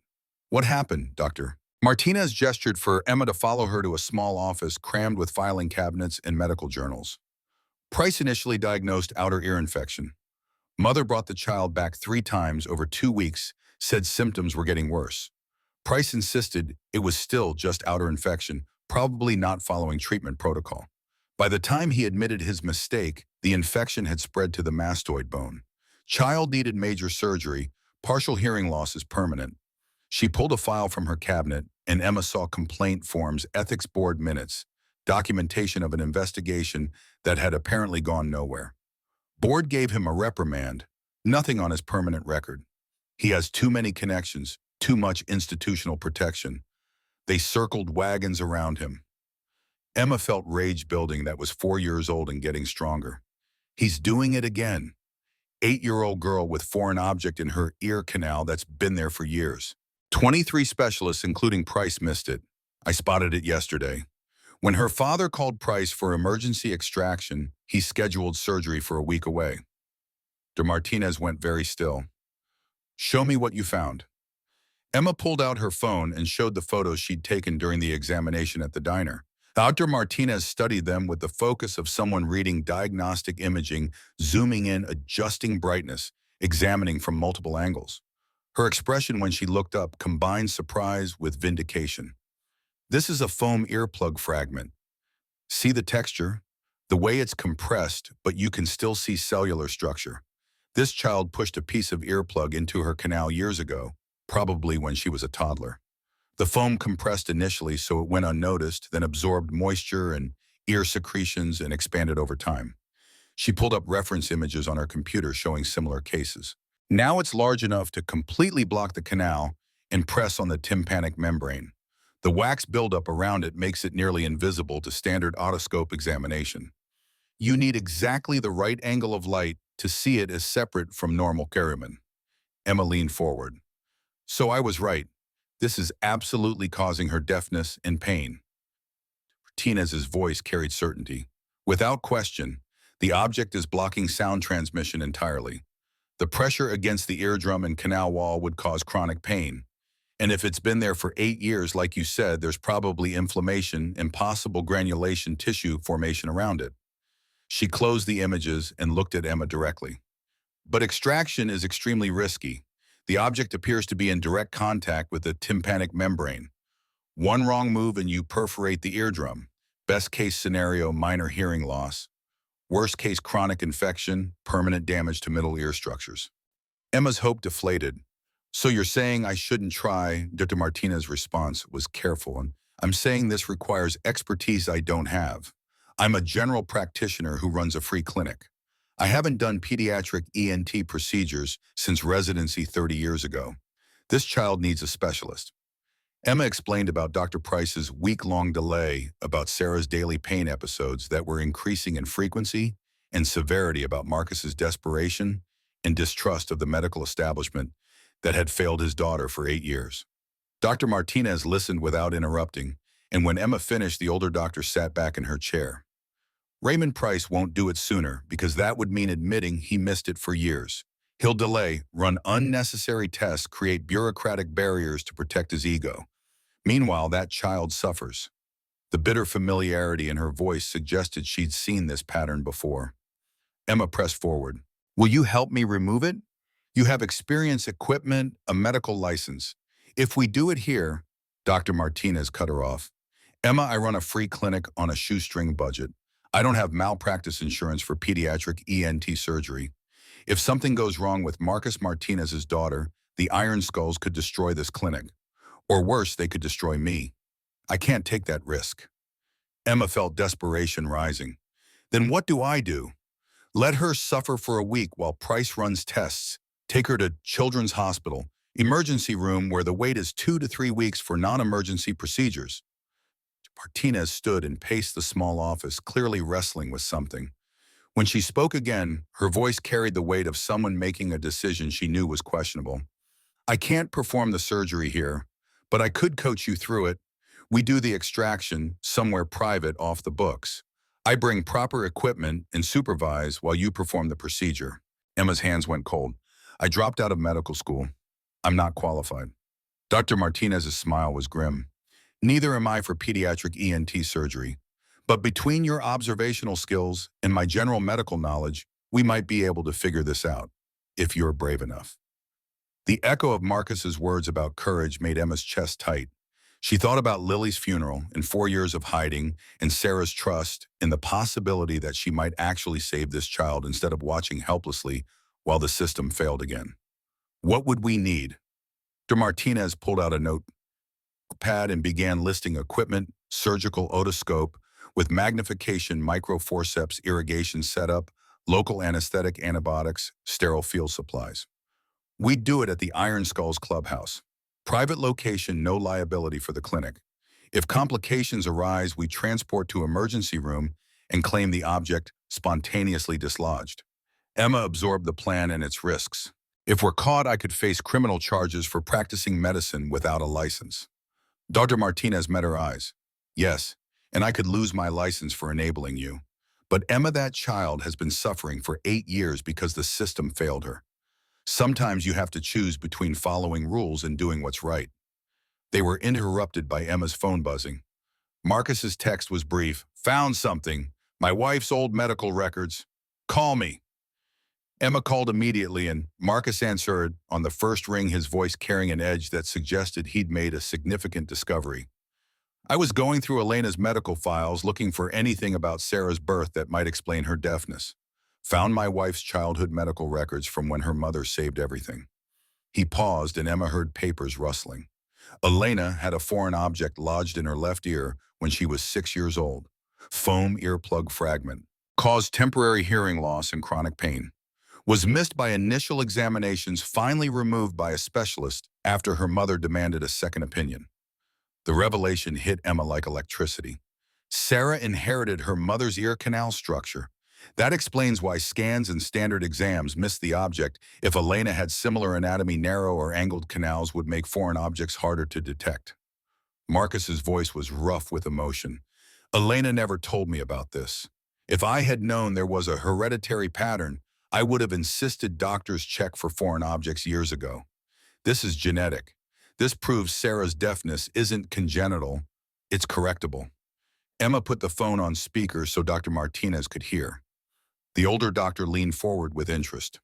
"What happened, doctor?" Martinez gestured for Emma to follow her to a small office crammed with filing cabinets and medical journals. "Price initially diagnosed outer ear infection. Mother brought the child back 3 times over 2 weeks, said symptoms were getting worse. Price insisted it was still just outer infection, probably not following treatment protocol. By the time he admitted his mistake, the infection had spread to the mastoid bone. Child needed major surgery, partial hearing loss is permanent." She pulled a file from her cabinet, and Emma saw complaint forms, ethics board minutes, documentation of an investigation that had apparently gone nowhere. Board gave him a reprimand, nothing on his permanent record. He has too many connections, too much institutional protection. They circled wagons around him. Emma felt rage building that was 4 years old and getting stronger. He's doing it again. 8-year-old girl with foreign object in her ear canal that's been there for years. 23 specialists, including Price, missed it. I spotted it yesterday. When her father called Price for emergency extraction, he scheduled surgery for a week away. De Martinez went very still. "Show me what you found." Emma pulled out her phone and showed the photos she'd taken during the examination at the diner. Dr. Martinez studied them with the focus of someone reading diagnostic imaging, zooming in, adjusting brightness, examining from multiple angles. Her expression when she looked up combined surprise with vindication. "This is a foam earplug fragment. See the texture? The way it's compressed, but you can still see cellular structure. This child pushed a piece of earplug into her canal years ago, probably when she was a toddler. The foam compressed initially so it went unnoticed, then absorbed moisture and ear secretions and expanded over time." She pulled up reference images on her computer showing similar cases. "Now it's large enough to completely block the canal and press on the tympanic membrane. The wax buildup around it makes it nearly invisible to standard otoscope examination. You need exactly the right angle of light to see it as separate from normal cerumen." Emma leaned forward. "So I was right. This is absolutely causing her deafness and pain." Martinez's voice carried certainty. "Without question, the object is blocking sound transmission entirely. The pressure against the eardrum and canal wall would cause chronic pain. And if it's been there for 8 years, like you said, there's probably inflammation and possible granulation tissue formation around it." She closed the images and looked at Emma directly. "But extraction is extremely risky. The object appears to be in direct contact with the tympanic membrane. One wrong move and you perforate the eardrum. Best case scenario, minor hearing loss. Worst case, chronic infection, permanent damage to middle ear structures." Emma's hope deflated. "So you're saying I shouldn't try?" Dr. Martinez's response was careful, and "I'm saying this requires expertise I don't have. I'm a general practitioner who runs a free clinic. I haven't done pediatric ENT procedures since residency 30 years ago. This child needs a specialist." Emma explained about Dr. Price's week-long delay, about Sarah's daily pain episodes that were increasing in frequency and severity, about Marcus's desperation and distrust of the medical establishment. that had failed his daughter for 8 years. Dr. Martinez listened without interrupting, and when Emma finished, the older doctor sat back in her chair. Raymond Price won't do it sooner because that would mean admitting he missed it for years. He'll delay, run unnecessary tests, create bureaucratic barriers to protect his ego. Meanwhile, that child suffers. The bitter familiarity in her voice suggested she'd seen this pattern before. Emma pressed forward. Will you help me remove it? You have experience, equipment, a medical license. If we do it here, Dr. Martinez cut her off. Emma, I run a free clinic on a shoestring budget. I don't have malpractice insurance for pediatric ENT surgery. If something goes wrong with Marcus Martinez's daughter, the Iron Skulls could destroy this clinic. Or worse, they could destroy me. I can't take that risk. Emma felt desperation rising. Then what do I do? Let her suffer for a week while Price runs tests. Take her to Children's Hospital, emergency room where the wait is 2 to 3 weeks for non-emergency procedures. Martinez stood and paced the small office, clearly wrestling with something. When she spoke again, her voice carried the weight of someone making a decision she knew was questionable. I can't perform the surgery here, but I could coach you through it. We do the extraction somewhere private off the books. I bring proper equipment and supervise while you perform the procedure. Emma's hands went cold. I dropped out of medical school. I'm not qualified. Dr. Martinez's smile was grim. Neither am I for pediatric ENT surgery. But between your observational skills and my general medical knowledge, we might be able to figure this out, if you're brave enough. The echo of Marcus's words about courage made Emma's chest tight. She thought about Lily's funeral and 4 years of hiding and Sarah's trust and the possibility that she might actually save this child instead of watching helplessly while the system failed again. What would we need? Dr. Martinez pulled out a notepad and began listing equipment, surgical otoscope, with magnification, microforceps, irrigation setup, local anesthetic, antibiotics, sterile field supplies. We'd do it at the Iron Skulls Clubhouse. Private location, no liability for the clinic. If complications arise, we transport to emergency room and claim the object spontaneously dislodged. Emma absorbed the plan and its risks. If we're caught, I could face criminal charges for practicing medicine without a license. Dr. Martinez met her eyes. Yes, and I could lose my license for enabling you. But Emma, that child has been suffering for 8 years because the system failed her. Sometimes you have to choose between following rules and doing what's right. They were interrupted by Emma's phone buzzing. Marcus's text was brief. Found something. My wife's old medical records. Call me. Emma called immediately and Marcus answered, on the first ring, his voice carrying an edge that suggested he'd made a significant discovery. I was going through Elena's medical files looking for anything about Sarah's birth that might explain her deafness. Found my wife's childhood medical records from when her mother saved everything. He paused and Emma heard papers rustling. Elena had a foreign object lodged in her left ear when she was 6 years old. Foam earplug fragment. Caused temporary hearing loss and chronic pain. Was missed by initial examinations, finally removed by a specialist after her mother demanded a second opinion. The revelation hit Emma like electricity. Sarah inherited her mother's ear canal structure. That explains why scans and standard exams missed the object. If Elena had similar anatomy, narrow or angled canals would make foreign objects harder to detect. Marcus's voice was rough with emotion. Elena never told me about this. If I had known there was a hereditary pattern, I would have insisted doctors check for foreign objects years ago. This is genetic. This proves Sarah's deafness isn't congenital, it's correctable. Emma put the phone on speaker so Dr. Martinez could hear. The older doctor leaned forward with interest.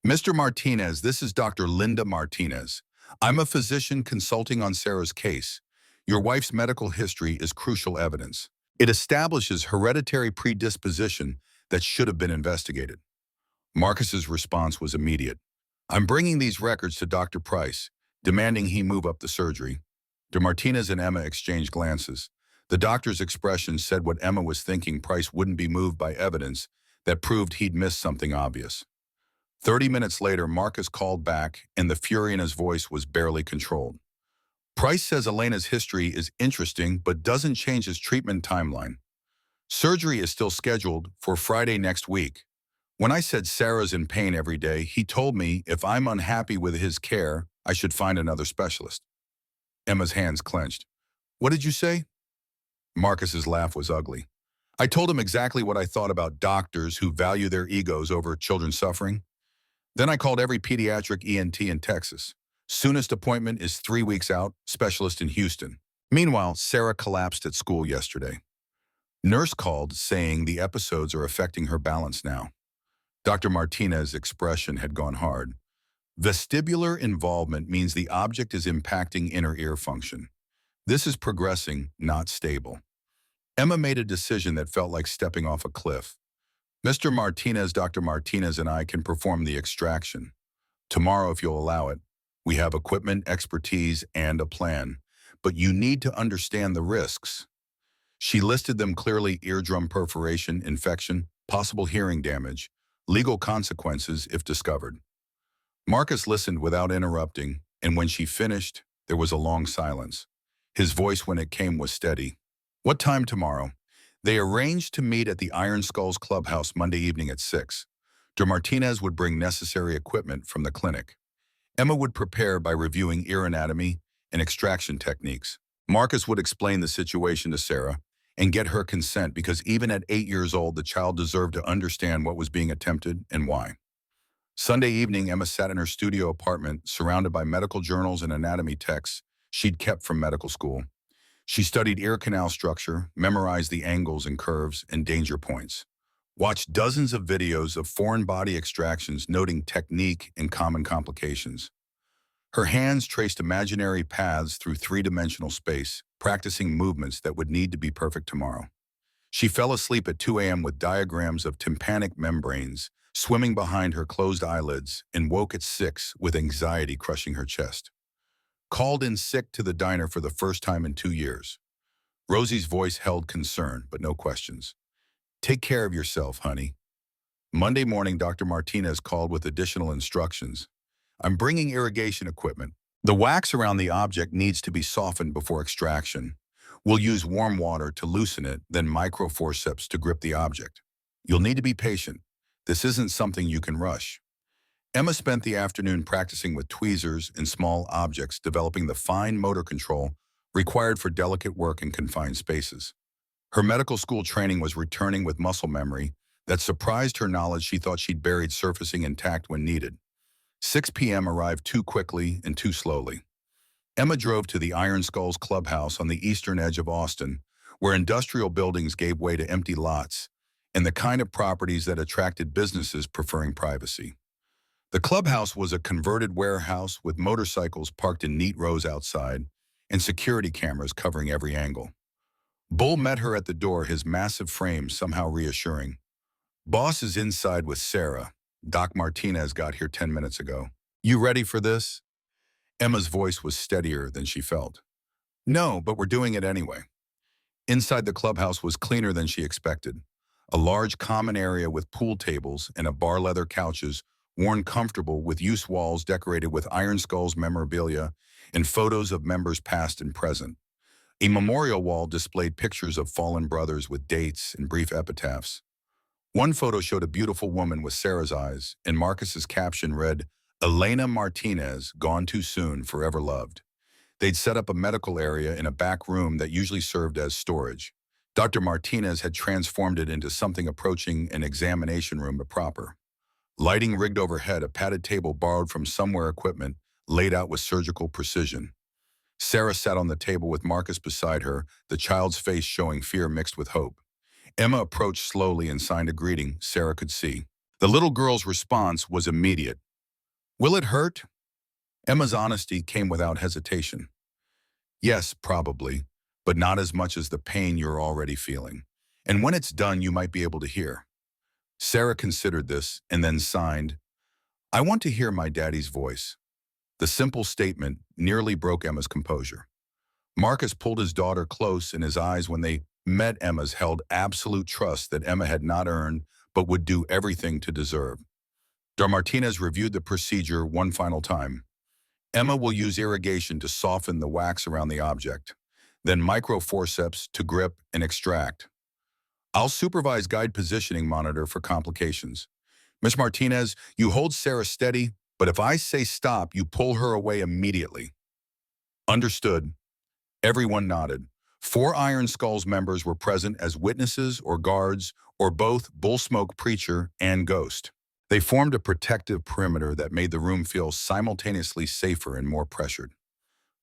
Mr. Martinez, this is Dr. Linda Martinez. I'm a physician consulting on Sarah's case. Your wife's medical history is crucial evidence. It establishes hereditary predisposition that should have been investigated. Marcus's response was immediate. I'm bringing these records to Dr. Price, demanding he move up the surgery. De Martinez and Emma exchanged glances. The doctor's expression said what Emma was thinking. Price wouldn't be moved by evidence that proved he'd missed something obvious. 30 minutes later, Marcus called back, and the fury in his voice was barely controlled. Price says Elena's history is interesting, but doesn't change his treatment timeline. Surgery is still scheduled for Friday next week. When I said Sarah's in pain every day, he told me if I'm unhappy with his care, I should find another specialist. Emma's hands clenched. What did you say? Marcus's laugh was ugly. I told him exactly what I thought about doctors who value their egos over children suffering. Then I called every pediatric ENT in Texas. Soonest appointment is 3 weeks out, specialist in Houston. Meanwhile, Sarah collapsed at school yesterday. Nurse called saying the episodes are affecting her balance now. Dr. Martinez's expression had gone hard. Vestibular involvement means the object is impacting inner ear function. This is progressing, not stable. Emma made a decision that felt like stepping off a cliff. Mr. Martinez, Dr. Martinez, and I can perform the extraction. Tomorrow, if you'll allow it. We have equipment, expertise, and a plan. But you need to understand the risks. She listed them clearly: eardrum perforation, infection, possible hearing damage, legal consequences if discovered. Marcus listened without interrupting, and when she finished, there was a long silence. His voice when it came was steady. What time tomorrow? They arranged to meet at the Iron Skulls Clubhouse Monday evening at 6. De Martinez would bring necessary equipment from the clinic. Emma would prepare by reviewing ear anatomy and extraction techniques. Marcus would explain the situation to Sarah and get her consent, because even at 8 years old, the child deserved to understand what was being attempted and why. Sunday evening, Emma sat in her studio apartment, surrounded by medical journals and anatomy texts she'd kept from medical school. She studied ear canal structure, memorized the angles and curves and danger points, watched dozens of videos of foreign body extractions noting technique and common complications. Her hands traced imaginary paths through three-dimensional space, practicing movements that would need to be perfect tomorrow. She fell asleep at 2 a.m. with diagrams of tympanic membranes swimming behind her closed eyelids, and woke at 6 with anxiety crushing her chest. Called in sick to the diner for the first time in 2 years. Rosie's voice held concern, but no questions. Take care of yourself, honey. Monday morning, Dr. Martinez called with additional instructions. I'm bringing irrigation equipment. The wax around the object needs to be softened before extraction. We'll use warm water to loosen it, then microforceps to grip the object. You'll need to be patient. This isn't something you can rush. Emma spent the afternoon practicing with tweezers and small objects, developing the fine motor control required for delicate work in confined spaces. Her medical school training was returning with muscle memory that surprised her knowledge she thought she'd buried, surfacing intact when needed. 6 p.m. arrived too quickly and too slowly. Emma drove to the Iron Skulls Clubhouse on the eastern edge of Austin, where industrial buildings gave way to empty lots and the kind of properties that attracted businesses preferring privacy. The clubhouse was a converted warehouse with motorcycles parked in neat rows outside and security cameras covering every angle. Bull met her at the door, his massive frame somehow reassuring. Boss is inside with Sarah. Doc Martinez got here 10 minutes ago. You ready for this? Emma's voice was steadier than she felt. No, but we're doing it anyway. Inside the clubhouse was cleaner than she expected. A large common area with pool tables and a bar leather couches worn comfortable, with use walls decorated with Iron Skulls memorabilia and photos of members past and present. A memorial wall displayed pictures of fallen brothers with dates and brief epitaphs. One photo showed a beautiful woman with Sarah's eyes, and Marcus's caption read, Elena Martinez, gone too soon, forever loved. They'd set up a medical area in a back room that usually served as storage. Dr. Martinez had transformed it into something approaching an examination room proper. Lighting rigged overhead, a padded table borrowed from somewhere, equipment laid out with surgical precision. Sarah sat on the table with Marcus beside her, the child's face showing fear mixed with hope. Emma approached slowly and signed a greeting Sarah could see. The little girl's response was immediate. Will it hurt? Emma's honesty came without hesitation. Yes, probably, but not as much as the pain you're already feeling. And when it's done, you might be able to hear. Sarah considered this and then signed, I want to hear my daddy's voice. The simple statement nearly broke Emma's composure. Marcus pulled his daughter close, and his eyes when they met Emma's held absolute trust that Emma had not earned but would do everything to deserve. Dar Martinez reviewed the procedure one final time. Emma will use irrigation to soften the wax around the object, then microforceps to grip and extract. I'll supervise guide positioning monitor for complications. Miss Martinez, you hold Sarah steady But if I say stop, you pull her away immediately. Understood. Everyone nodded. 4 Iron Skulls members were present as witnesses or guards, or both Bullsmoke Preacher and Ghost. They formed a protective perimeter that made the room feel simultaneously safer and more pressured.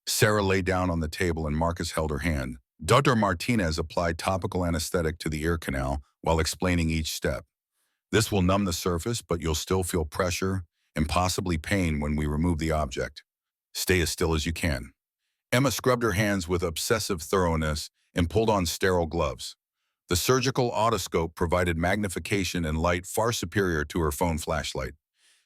Sarah lay down on the table and Marcus held her hand. Dr. Martinez applied topical anesthetic to the ear canal while explaining each step. This will numb the surface, but you'll still feel pressure and possibly pain when we remove the object. Stay as still as you can. Emma scrubbed her hands with obsessive thoroughness and pulled on sterile gloves. The surgical otoscope provided magnification and light far superior to her phone flashlight.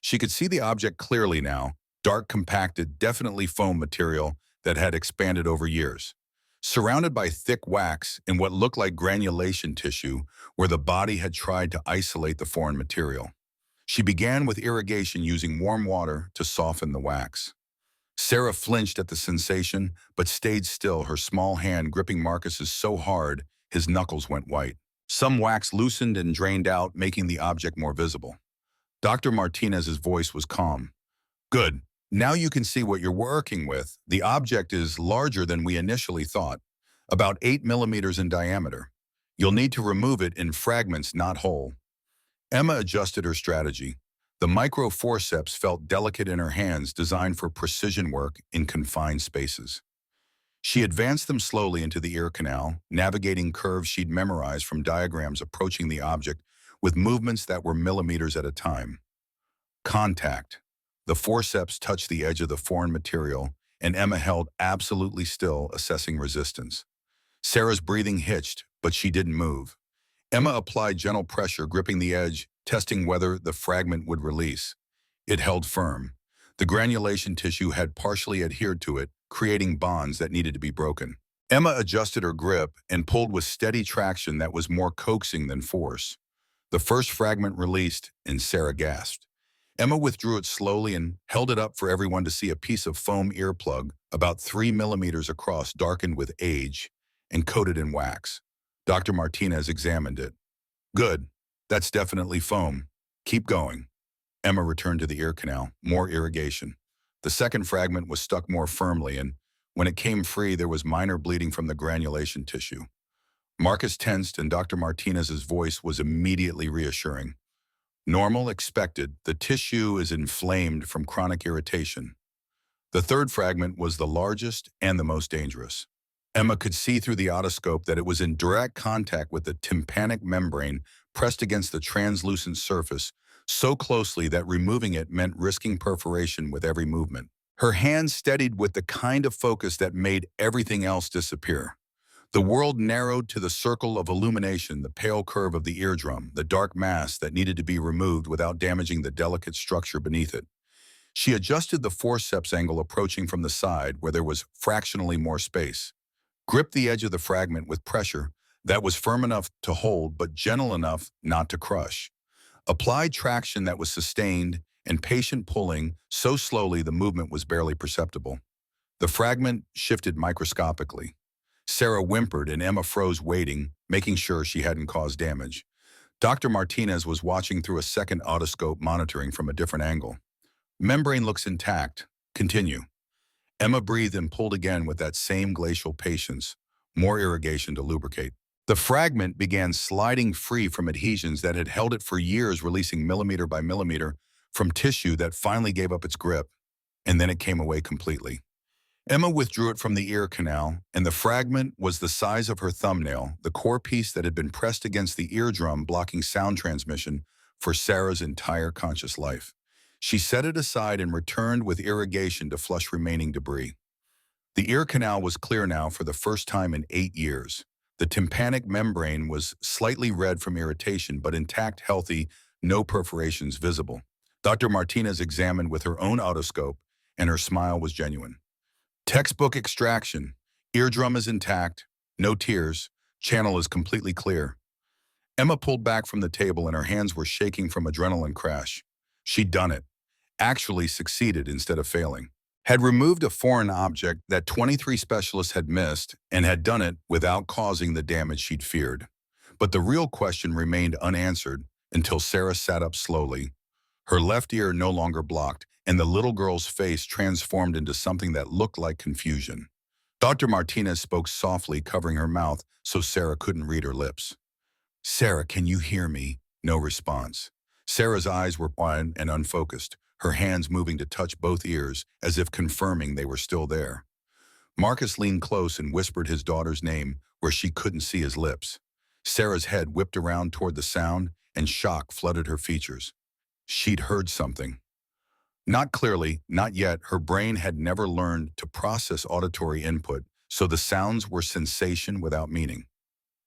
She could see the object clearly now, dark, compacted, definitely foam material that had expanded over years. Surrounded by thick wax and what looked like granulation tissue where the body had tried to isolate the foreign material. She began with irrigation using warm water to soften the wax. Sarah flinched at the sensation, but stayed still, her small hand gripping Marcus's so hard his knuckles went white. Some wax loosened and drained out, making the object more visible. Dr. Martinez's voice was calm. Good. Now you can see what you're working with. The object is larger than we initially thought, about 8 millimeters in diameter. You'll need to remove it in fragments, not whole. Emma adjusted her strategy. The micro forceps felt delicate in her hands, designed for precision work in confined spaces. She advanced them slowly into the ear canal, navigating curves she'd memorized from diagrams, approaching the object with movements that were millimeters at a time. Contact. The forceps touched the edge of the foreign material, and Emma held absolutely still, assessing resistance. Sarah's breathing hitched, but she didn't move. Emma applied gentle pressure, gripping the edge, testing whether the fragment would release. It held firm. The granulation tissue had partially adhered to it, creating bonds that needed to be broken. Emma adjusted her grip and pulled with steady traction that was more coaxing than force. The first fragment released, and Sarah gasped. Emma withdrew it slowly and held it up for everyone to see, a piece of foam earplug, about 3 millimeters across, darkened with age and coated in wax. Dr. Martinez examined it. Good. That's definitely foam. Keep going. Emma returned to the ear canal. More irrigation. The second fragment was stuck more firmly, and when it came free, there was minor bleeding from the granulation tissue. Marcus tensed, and Dr. Martinez's voice was immediately reassuring. Normal, expected. The tissue is inflamed from chronic irritation. The third fragment was the largest and the most dangerous. Emma could see through the otoscope that it was in direct contact with the tympanic membrane pressed against the translucent surface so closely that removing it meant risking perforation with every movement. Her hand steadied with the kind of focus that made everything else disappear. The world narrowed to the circle of illumination, the pale curve of the eardrum, the dark mass that needed to be removed without damaging the delicate structure beneath it. She adjusted the forceps angle, approaching from the side where there was fractionally more space. Gripped the edge of the fragment with pressure that was firm enough to hold but gentle enough not to crush. Applied traction that was sustained and patient pulling so slowly the movement was barely perceptible. The fragment shifted microscopically. Sarah whimpered and Emma froze, waiting, making sure she hadn't caused damage. Dr. Martinez was watching through a second otoscope, monitoring from a different angle. Membrane looks intact. Continue. Emma breathed and pulled again with that same glacial patience, more irrigation to lubricate. The fragment began sliding free from adhesions that had held it for years, releasing millimeter by millimeter from tissue that finally gave up its grip, and then it came away completely. Emma withdrew it from the ear canal, and the fragment was the size of her thumbnail, the core piece that had been pressed against the eardrum, blocking sound transmission for Sarah's entire conscious life. She set it aside and returned with irrigation to flush remaining debris. The ear canal was clear now for the first time in 8 years. The tympanic membrane was slightly red from irritation, but intact, healthy, no perforations visible. Dr. Martinez examined with her own otoscope, and her smile was genuine. Textbook extraction. Eardrum is intact, no tears, channel is completely clear. Emma pulled back from the table and her hands were shaking from adrenaline crash. She'd done it. Actually succeeded instead of failing. Had removed a foreign object that 23 specialists had missed, and had done it without causing the damage she'd feared. But the real question remained unanswered until Sarah sat up slowly, her left ear no longer blocked, and the little girl's face transformed into something that looked like confusion. Dr. Martinez spoke softly, covering her mouth so Sarah couldn't read her lips. "Sarah, can you hear me?" No response. Sarah's eyes were wide and unfocused, her hands moving to touch both ears as if confirming they were still there. Marcus leaned close and whispered his daughter's name where she couldn't see his lips. Sarah's head whipped around toward the sound, and shock flooded her features. She'd heard something. Not clearly, not yet. Her brain had never learned to process auditory input, so the sounds were sensation without meaning.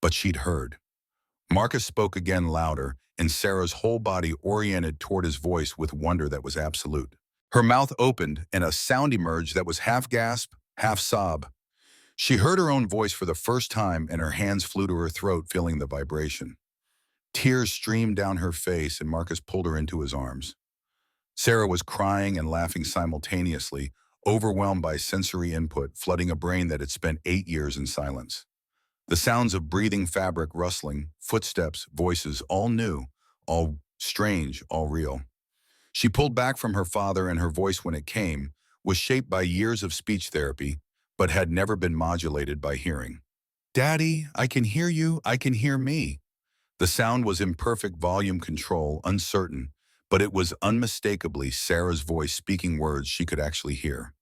But she'd heard. Marcus spoke again louder, and Sarah's whole body oriented toward his voice with wonder that was absolute. Her mouth opened, and a sound emerged that was half gasp, half sob. She heard her own voice for the first time, and her hands flew to her throat, feeling the vibration. Tears streamed down her face, and Marcus pulled her into his arms. Sarah was crying and laughing simultaneously, overwhelmed by sensory input, flooding a brain that had spent 8 years in silence. The sounds of breathing fabric rustling, footsteps, voices, all new, all strange, all real. She pulled back from her father, and her voice, when it came, was shaped by years of speech therapy, but had never been modulated by hearing. "Daddy, I can hear you, I can hear me." The sound was imperfect volume control, uncertain, but it was unmistakably Sarah's voice speaking words she could actually hear.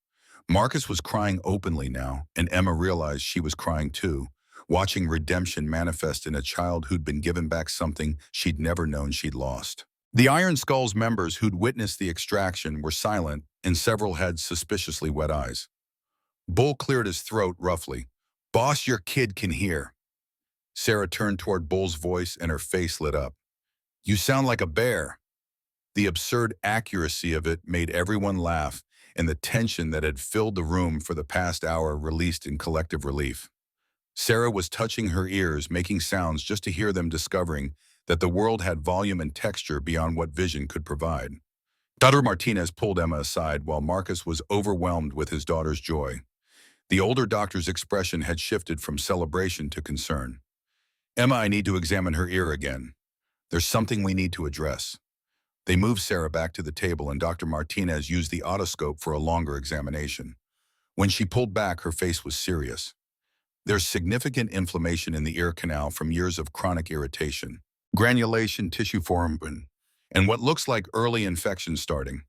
Marcus was crying openly now, and Emma realized she was crying too, watching redemption manifest in a child who'd been given back something she'd never known she'd lost. The Iron Skull's members who'd witnessed the extraction were silent, and several had suspiciously wet eyes. Bull cleared his throat roughly. "Boss, your kid can hear." Sarah turned toward Bull's voice, and her face lit up. "You sound like a bear." The absurd accuracy of it made everyone laugh, and the tension that had filled the room for the past hour released in collective relief. Sarah was touching her ears, making sounds just to hear them, discovering that the world had volume and texture beyond what vision could provide. Dr. Martinez pulled Emma aside while Marcus was overwhelmed with his daughter's joy. The older doctor's expression had shifted from celebration to concern. "Emma, I need to examine her ear again. There's something we need to address." They moved Sarah back to the table, and Dr. Martinez used the otoscope for a longer examination. When she pulled back, her face was serious. "There's significant inflammation in the ear canal from years of chronic irritation, granulation, tissue formation, and what looks like early infection starting."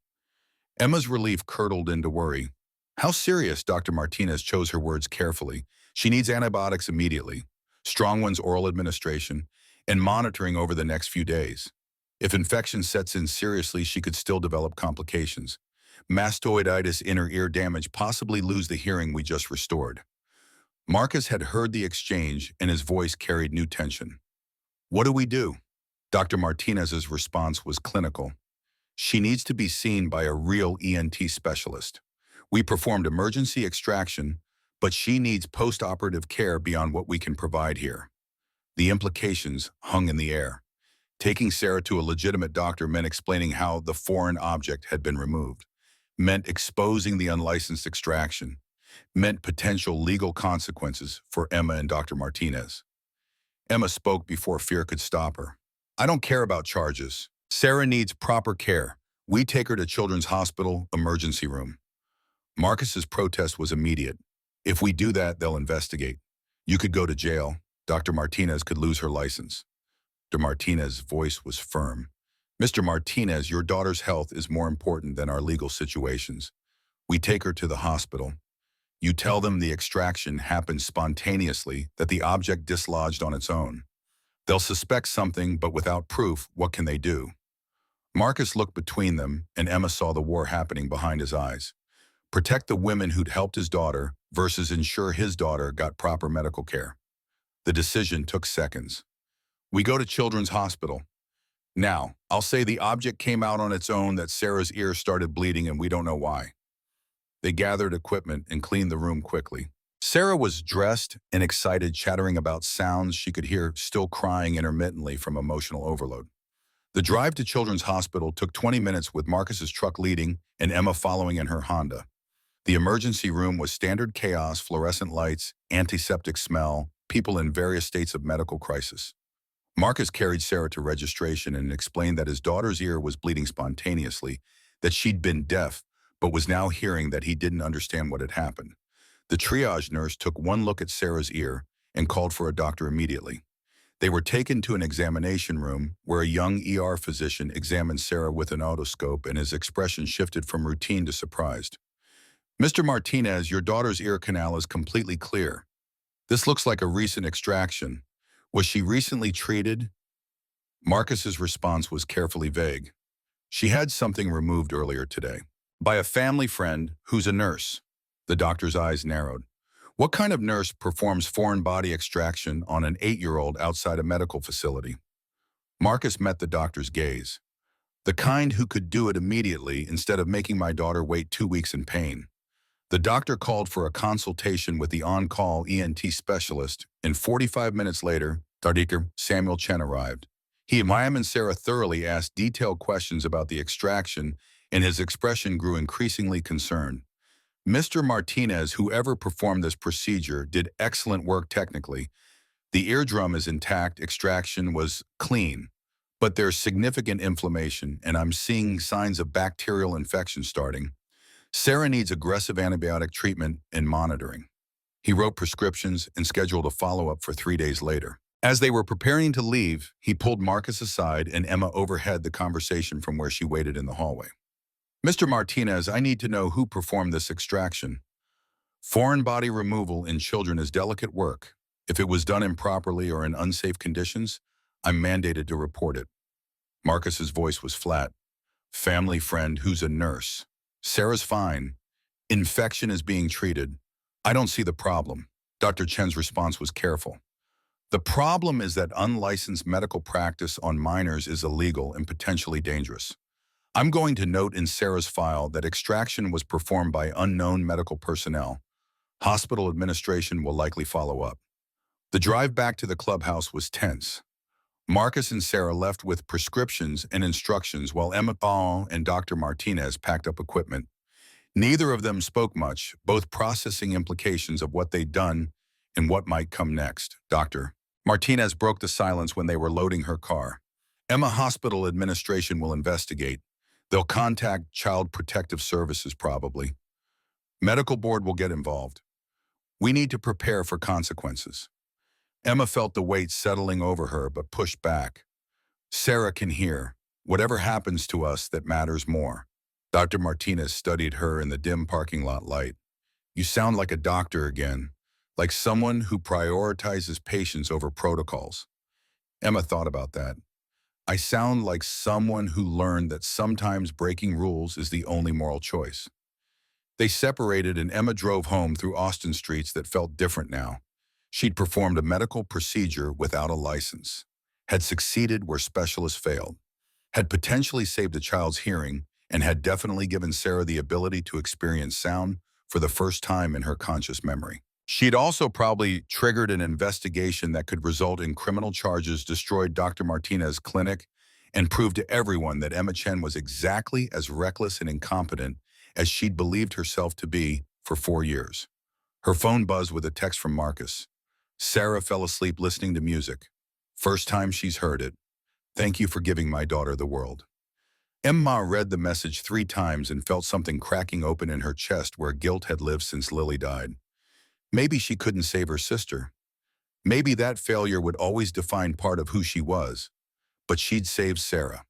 Emma's relief curdled into worry. "How serious?" Dr. Martinez chose her words carefully. "She needs antibiotics immediately, strong ones, oral administration, and monitoring over the next few days. If infection sets in seriously, she could still develop complications. Mastoiditis, inner ear damage, possibly lose the hearing we just restored." Marcus had heard the exchange, and his voice carried new tension. "What do we do?" Dr. Martinez's response was clinical. "She needs to be seen by a real ENT specialist. We performed emergency extraction, but she needs post-operative care beyond what we can provide here." The implications hung in the air. Taking Sarah to a legitimate doctor meant explaining how the foreign object had been removed, meant exposing the unlicensed extraction, meant potential legal consequences for Emma and Dr. Martinez. Emma spoke before fear could stop her. "I don't care about charges. Sarah needs proper care. We take her to Children's Hospital emergency room." Marcus's protest was immediate. "If we do that, they'll investigate. You could go to jail. Dr. Martinez could lose her license." Dr. Martinez's voice was firm. "Mr. Martinez, your daughter's health is more important than our legal situations. We take her to the hospital. You tell them the extraction happened spontaneously, that the object dislodged on its own. They'll suspect something, but without proof, what can they do?" Marcus looked between them, and Emma saw the war happening behind his eyes. Protect the women who'd helped his daughter versus ensure his daughter got proper medical care. The decision took seconds. "We go to Children's Hospital. Now, I'll say the object came out on its own, that Sarah's ear started bleeding, and we don't know why." They gathered equipment and cleaned the room quickly. Sarah was dressed and excited, chattering about sounds she could hear, still crying intermittently from emotional overload. The drive to Children's Hospital took 20 minutes, with Marcus's truck leading and Emma following in her Honda. The emergency room was standard chaos, fluorescent lights, antiseptic smell, people in various states of medical crisis. Marcus carried Sarah to registration and explained that his daughter's ear was bleeding spontaneously, that she'd been deaf, but was now hearing that he didn't understand what had happened. The triage nurse took one look at Sarah's ear and called for a doctor immediately. They were taken to an examination room where a young ER physician examined Sarah with an otoscope, and his expression shifted from routine to surprised. "Mr. Martinez, your daughter's ear canal is completely clear. This looks like a recent extraction. Was she recently treated?" Marcus's response was carefully vague. "She had something removed earlier today. By a family friend who's a nurse." The doctor's eyes narrowed. "What kind of nurse performs foreign body extraction on an 8-year-old outside a medical facility?" Marcus met the doctor's gaze. "The kind who could do it immediately instead of making my daughter wait 2 weeks in pain." The doctor called for a consultation with the on-call ENT specialist, and 45 minutes later, Dr. Samuel Chen arrived. He examined Sarah thoroughly, asked detailed questions about the extraction, and his expression grew increasingly concerned. "Mr. Martinez, whoever performed this procedure, did excellent work technically. The eardrum is intact, extraction was clean, but there's significant inflammation, and I'm seeing signs of bacterial infection starting. Sarah needs aggressive antibiotic treatment and monitoring." He wrote prescriptions and scheduled a follow-up for 3 days later. As they were preparing to leave, he pulled Marcus aside, and Emma overheard the conversation from where she waited in the hallway. "Mr. Martinez, I need to know who performed this extraction. Foreign body removal in children is delicate work. If it was done improperly or in unsafe conditions, I'm mandated to report it." Marcus's voice was flat. "Family friend who's a nurse. Sarah's fine. Infection is being treated. I don't see the problem." Dr. Chen's response was careful. "The problem is that unlicensed medical practice on minors is illegal and potentially dangerous. I'm going to note in Sarah's file that extraction was performed by unknown medical personnel. Hospital administration will likely follow up." The drive back to the clubhouse was tense. Marcus and Sarah left with prescriptions and instructions while Emma and Dr. Martinez packed up equipment. Neither of them spoke much, both processing implications of what they'd done and what might come next. Dr. Martinez broke the silence when they were loading her car. "Emma, hospital administration will investigate. They'll contact Child Protective Services probably. Medical board will get involved. We need to prepare for consequences." Emma felt the weight settling over her but pushed back. "Sarah can hear. Whatever happens to us, that matters more." Dr. Martinez studied her in the dim parking lot light. "You sound like a doctor again, like someone who prioritizes patients over protocols." Emma thought about that. "I sound like someone who learned that sometimes breaking rules is the only moral choice." They separated, and Emma drove home through Austin streets that felt different now. She'd performed a medical procedure without a license, had succeeded where specialists failed, had potentially saved a child's hearing, and had definitely given Sarah the ability to experience sound for the first time in her conscious memory. She'd also probably triggered an investigation that could result in criminal charges, destroyed Dr. Martinez's clinic, and proved to everyone that Emma Chen was exactly as reckless and incompetent as she'd believed herself to be for 4 years. Her phone buzzed with a text from Marcus. Sarah fell asleep listening to music. First time she's heard it. "Thank you for giving my daughter the world." Emma read the message 3 times and felt something cracking open in her chest where guilt had lived since Lily died. Maybe she couldn't save her sister. Maybe that failure would always define part of who she was. But she'd saved Sarah,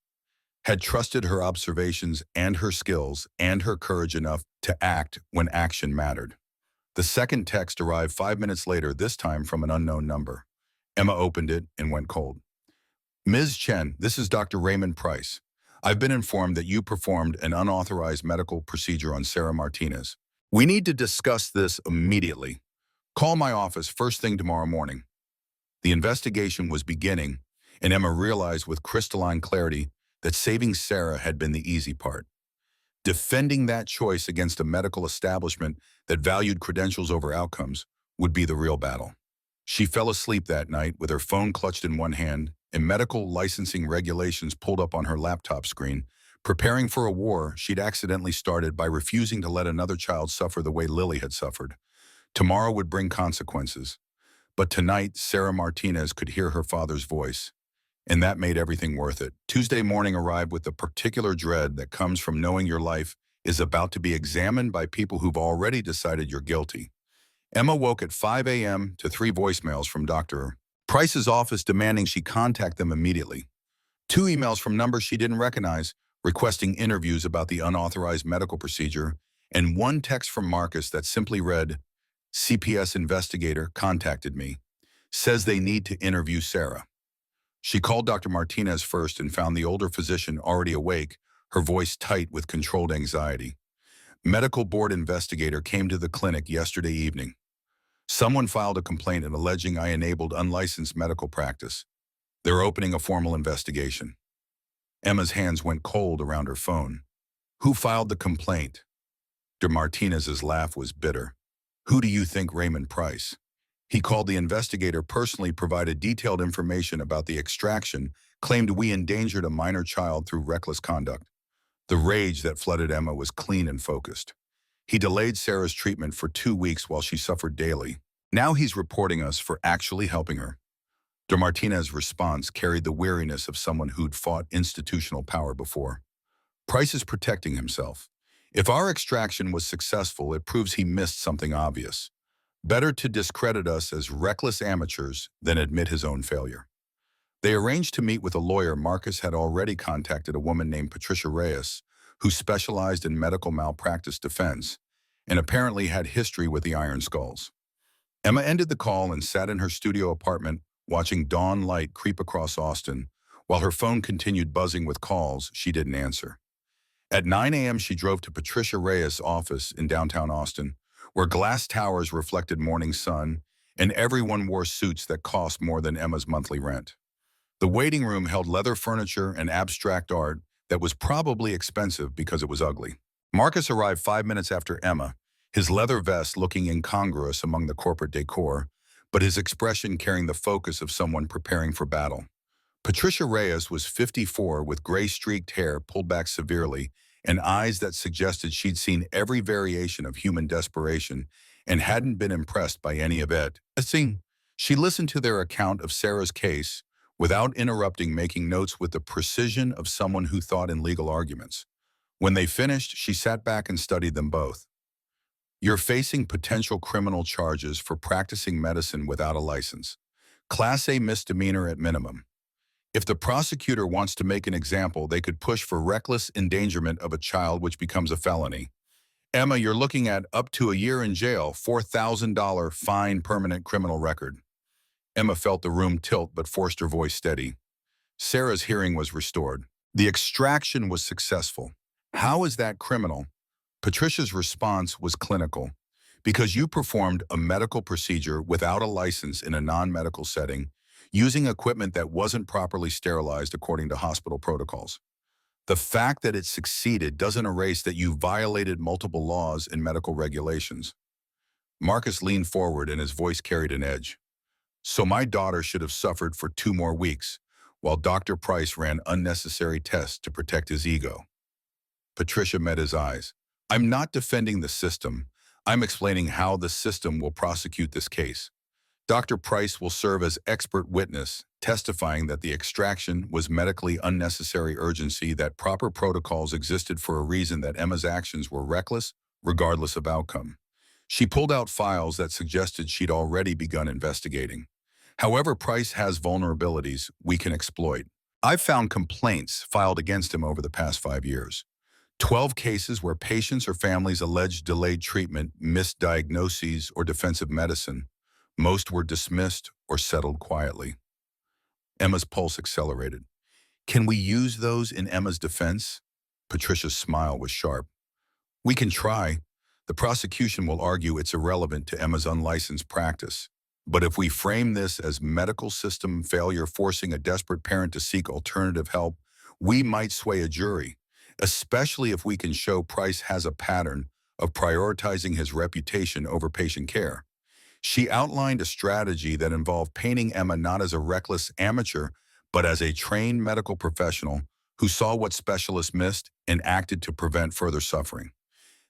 had trusted her observations and her skills and her courage enough to act when action mattered. The second text arrived 5 minutes later, this time from an unknown number. Emma opened it and went cold. "Ms. Chen, this is Dr. Raymond Price. I've been informed that you performed an unauthorized medical procedure on Sarah Martinez. We need to discuss this immediately. Call my office first thing tomorrow morning." The investigation was beginning, and Emma realized with crystalline clarity that saving Sarah had been the easy part. Defending that choice against a medical establishment that valued credentials over outcomes would be the real battle. She fell asleep that night with her phone clutched in one hand and medical licensing regulations pulled up on her laptop screen, preparing for a war she'd accidentally started by refusing to let another child suffer the way Lily had suffered. Tomorrow would bring consequences. But tonight, Sarah Martinez could hear her father's voice, and that made everything worth it. Tuesday morning arrived with the particular dread that comes from knowing your life is about to be examined by people who've already decided you're guilty. Emma woke at 5 a.m. to 3 voicemails from Dr. Price's office demanding she contact them immediately. 2 emails from numbers she didn't recognize, requesting interviews about the unauthorized medical procedure, and one text from Marcus that simply read, "CPS investigator contacted me, says they need to interview Sarah." She called Dr. Martinez first and found the older physician already awake, her voice tight with controlled anxiety. Medical board investigator came to the clinic yesterday evening. Someone filed a complaint and alleging I enabled unlicensed medical practice. They're opening a formal investigation. Emma's hands went cold around her phone. Who filed the complaint? Dr. Martinez's laugh was bitter. Who do you think, Raymond Price? He called the investigator personally, provided detailed information about the extraction, claimed we endangered a minor child through reckless conduct. The rage that flooded Emma was clean and focused. He delayed Sarah's treatment for 2 weeks while she suffered daily. Now he's reporting us for actually helping her. De Martinez's response carried the weariness of someone who'd fought institutional power before. Price is protecting himself. If our extraction was successful, it proves he missed something obvious. Better to discredit us as reckless amateurs than admit his own failure. They arranged to meet with a lawyer. Marcus had already contacted a woman named Patricia Reyes, who specialized in medical malpractice defense, and apparently had history with the Iron Skulls. Emma ended the call and sat in her studio apartment watching dawn light creep across Austin, while her phone continued buzzing with calls she didn't answer. At 9 a.m. she drove to Patricia Reyes' office in downtown Austin, where glass towers reflected morning sun, and everyone wore suits that cost more than Emma's monthly rent. The waiting room held leather furniture and abstract art that was probably expensive because it was ugly. Marcus arrived 5 minutes after Emma, his leather vest looking incongruous among the corporate decor, but his expression carrying the focus of someone preparing for battle. Patricia Reyes was 54 with gray-streaked hair pulled back severely and eyes that suggested she'd seen every variation of human desperation and hadn't been impressed by any of it. She listened to their account of Sarah's case without interrupting, making notes with the precision of someone who thought in legal arguments. When they finished, she sat back and studied them both. You're facing potential criminal charges for practicing medicine without a license. Class A misdemeanor at minimum. If the prosecutor wants to make an example, they could push for reckless endangerment of a child, which becomes a felony. Emma, you're looking at up to a year in jail, $4,000 fine, permanent criminal record. Emma felt the room tilt but forced her voice steady. Sarah's hearing was restored. The extraction was successful. How is that criminal? Patricia's response was clinical. Because you performed a medical procedure without a license in a non-medical setting, using equipment that wasn't properly sterilized according to hospital protocols. The fact that it succeeded doesn't erase that you violated multiple laws and medical regulations. Marcus leaned forward and his voice carried an edge. So my daughter should have suffered for 2 more weeks, while Dr. Price ran unnecessary tests to protect his ego. Patricia met his eyes. I'm not defending the system. I'm explaining how the system will prosecute this case. Dr. Price will serve as expert witness, testifying that the extraction was medically unnecessary urgency, that proper protocols existed for a reason, that Emma's actions were reckless, regardless of outcome. She pulled out files that suggested she'd already begun investigating. However, Price has vulnerabilities we can exploit. I've found complaints filed against him over the past 5 years. 12 cases where patients or families alleged delayed treatment, missed diagnoses, or defensive medicine. Most were dismissed or settled quietly. Emma's pulse accelerated. Can we use those in Emma's defense? Patricia's smile was sharp. We can try. The prosecution will argue it's irrelevant to Emma's unlicensed practice. But if we frame this as medical system failure forcing a desperate parent to seek alternative help, we might sway a jury, especially if we can show Price has a pattern of prioritizing his reputation over patient care. She outlined a strategy that involved painting Emma not as a reckless amateur, but as a trained medical professional who saw what specialists missed and acted to prevent further suffering.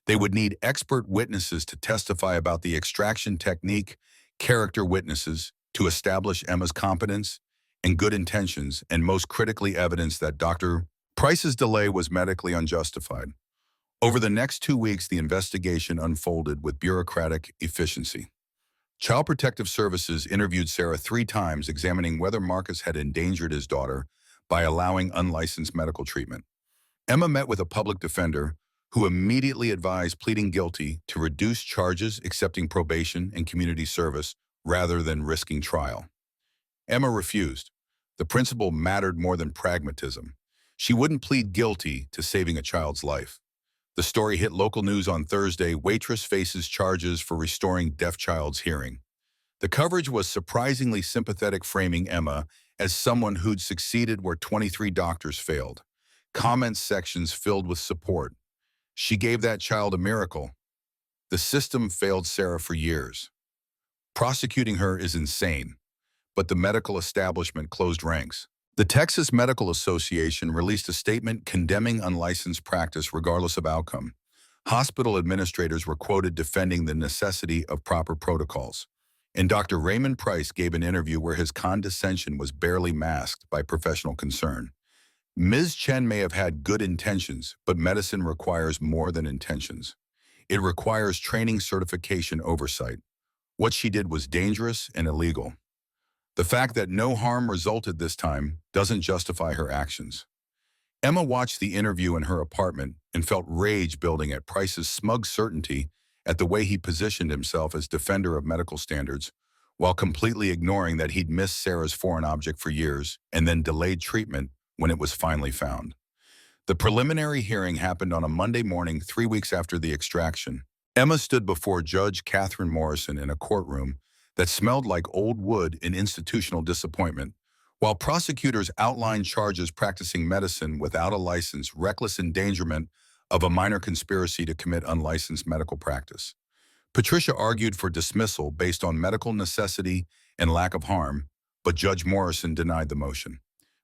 They would need expert witnesses to testify about the extraction technique, character witnesses to establish Emma's competence, and good intentions, and most critically evidence that Dr. Price's delay was medically unjustified. Over the next 2 weeks, the investigation unfolded with bureaucratic efficiency. Child Protective Services interviewed Sarah 3 times, examining whether Marcus had endangered his daughter by allowing unlicensed medical treatment. Emma met with a public defender who immediately advised pleading guilty to reduce charges, accepting probation and community service rather than risking trial. Emma refused. The principle mattered more than pragmatism. She wouldn't plead guilty to saving a child's life. The story hit local news on Thursday. Waitress faces charges for restoring deaf child's hearing. The coverage was surprisingly sympathetic, framing Emma as someone who'd succeeded where 23 doctors failed. Comment sections filled with support. She gave that child a miracle. The system failed Sarah for years. Prosecuting her is insane, but the medical establishment closed ranks. The Texas Medical Association released a statement condemning unlicensed practice regardless of outcome. Hospital administrators were quoted defending the necessity of proper protocols. And Dr. Raymond Price gave an interview where his condescension was barely masked by professional concern. Ms. Chen may have had good intentions, but medicine requires more than intentions. It requires training, certification, oversight. What she did was dangerous and illegal. The fact that no harm resulted this time doesn't justify her actions. Emma watched the interview in her apartment and felt rage building at Price's smug certainty at the way he positioned himself as defender of medical standards, while completely ignoring that he'd missed Sarah's foreign object for years and then delayed treatment when it was finally found. The preliminary hearing happened on a Monday morning, 3 weeks after the extraction. Emma stood before Judge Catherine Morrison in a courtroom that smelled like old wood in institutional disappointment, while prosecutors outlined charges: practicing medicine without a license, reckless endangerment of a minor, conspiracy to commit unlicensed medical practice. Patricia argued for dismissal based on medical necessity and lack of harm, but Judge Morrison denied the motion.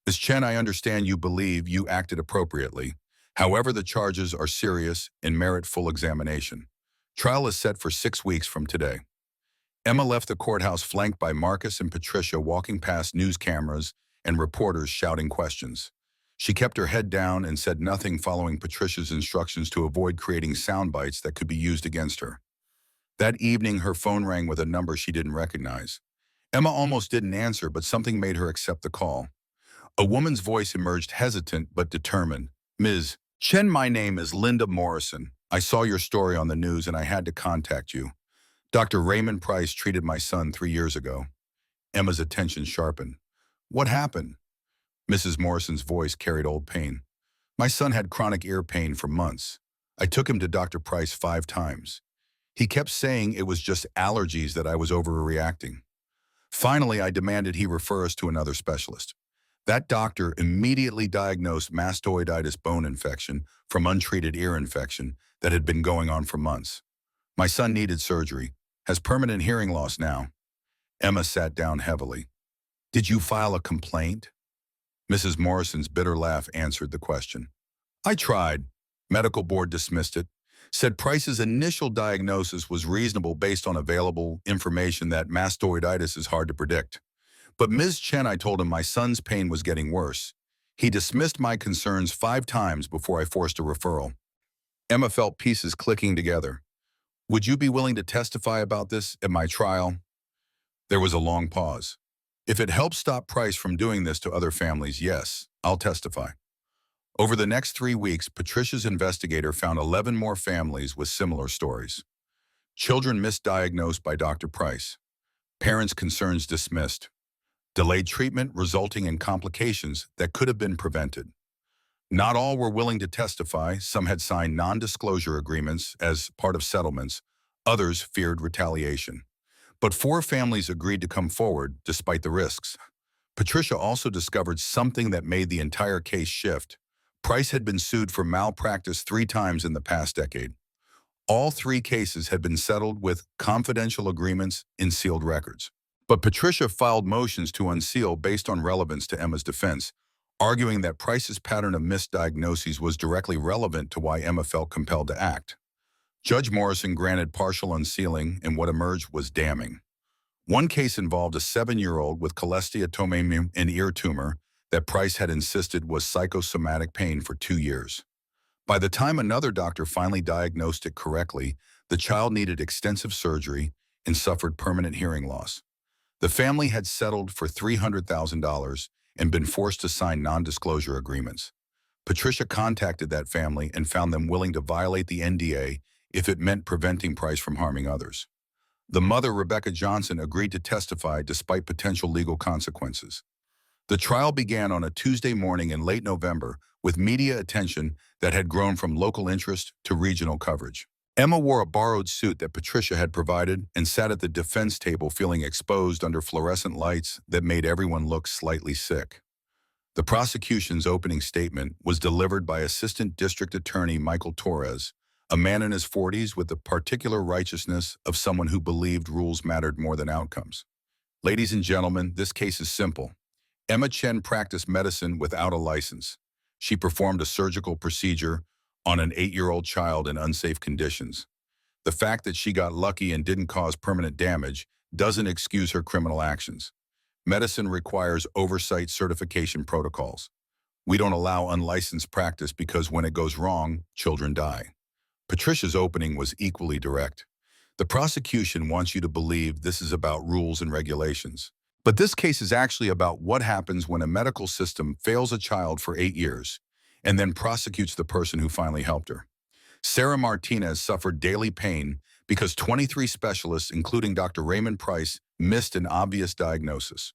Ms. Chen, I understand you believe you acted appropriately. However, the charges are serious and merit full examination. Trial is set for 6 weeks from today. Emma left the courthouse flanked by Marcus and Patricia, walking past news cameras and reporters shouting questions. She kept her head down and said nothing, following Patricia's instructions to avoid creating sound bites that could be used against her. That evening, her phone rang with a number she didn't recognize. Emma almost didn't answer, but something made her accept the call. A woman's voice emerged, hesitant but determined. Ms. Chen, my name is Linda Morrison. I saw your story on the news and I had to contact you. Dr. Raymond Price treated my son 3 years ago. Emma's attention sharpened. What happened? Mrs. Morrison's voice carried old pain. My son had chronic ear pain for months. I took him to Dr. Price 5 times. He kept saying it was just allergies, that I was overreacting. Finally, I demanded he refer us to another specialist. That doctor immediately diagnosed mastoiditis, bone infection from untreated ear infection that had been going on for months. My son needed surgery, has permanent hearing loss now. Emma sat down heavily. Did you file a complaint? Mrs. Morrison's bitter laugh answered the question. I tried. Medical board dismissed it, said Price's initial diagnosis was reasonable based on available information that mastoiditis is hard to predict. But Ms. Chen, I told him my son's pain was getting worse. He dismissed my concerns 5 times before I forced a referral. Emma felt pieces clicking together. Would you be willing to testify about this at my trial? There was a long pause. If it helps stop Price from doing this to other families, yes, I'll testify. Over the next 3 weeks, Patricia's investigator found 11 more families with similar stories. Children misdiagnosed by Dr. Price. Parents' concerns dismissed. Delayed treatment resulting in complications that could have been prevented. Not all were willing to testify. Some had signed non-disclosure agreements as part of settlements. Others feared retaliation. But 4 families agreed to come forward despite the risks. Patricia also discovered something that made the entire case shift. Price had been sued for malpractice 3 times in the past decade. All 3 cases had been settled with confidential agreements in sealed records. But Patricia filed motions to unseal based on relevance to Emma's defense, arguing that Price's pattern of misdiagnoses was directly relevant to why Emma felt compelled to act. Judge Morrison granted partial unsealing, and what emerged was damning. One case involved a 7-year-old with cholesteatoma, an ear tumor that Price had insisted was psychosomatic pain for 2 years. By the time another doctor finally diagnosed it correctly, the child needed extensive surgery and suffered permanent hearing loss. The family had settled for $300,000 and been forced to sign non-disclosure agreements. Patricia contacted that family and found them willing to violate the NDA if it meant preventing Price from harming others. The mother, Rebecca Johnson, agreed to testify despite potential legal consequences. The trial began on a Tuesday morning in late November with media attention that had grown from local interest to regional coverage. Emma wore a borrowed suit that Patricia had provided and sat at the defense table feeling exposed under fluorescent lights that made everyone look slightly sick. The prosecution's opening statement was delivered by Assistant District Attorney Michael Torres, a man in his 40s with the particular righteousness of someone who believed rules mattered more than outcomes. Ladies and gentlemen, this case is simple. Emma Chen practiced medicine without a license. She performed a surgical procedure on an 8-year-old child in unsafe conditions. The fact that she got lucky and didn't cause permanent damage doesn't excuse her criminal actions. Medicine requires oversight certification protocols. We don't allow unlicensed practice because when it goes wrong, children die. Patricia's opening was equally direct. The prosecution wants you to believe this is about rules and regulations. But this case is actually about what happens when a medical system fails a child for 8 years and then prosecutes the person who finally helped her. Sarah Martinez suffered daily pain because 23 specialists, including Dr. Raymond Price, missed an obvious diagnosis.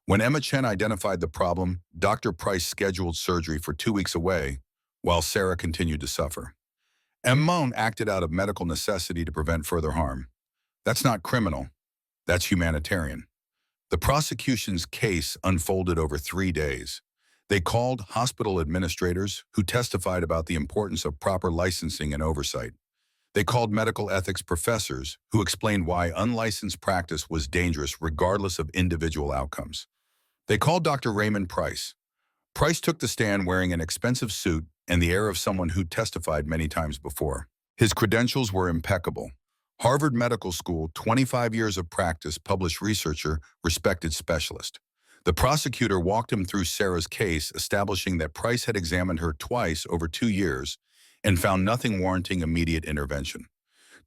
When Emma Chen identified the problem, Dr. Price scheduled surgery for 2 weeks away, while Sarah continued to suffer. Emma acted out of medical necessity to prevent further harm. That's not criminal. That's humanitarian. The prosecution's case unfolded over 3 days. They called hospital administrators who testified about the importance of proper licensing and oversight. They called medical ethics professors who explained why unlicensed practice was dangerous regardless of individual outcomes. They called Dr. Raymond Price. Price took the stand wearing an expensive suit and the air of someone who testified many times before. His credentials were impeccable. Harvard Medical School, 25 years of practice, published researcher, respected specialist. The prosecutor walked him through Sarah's case, establishing that Price had examined her twice over 2 years and found nothing warranting immediate intervention.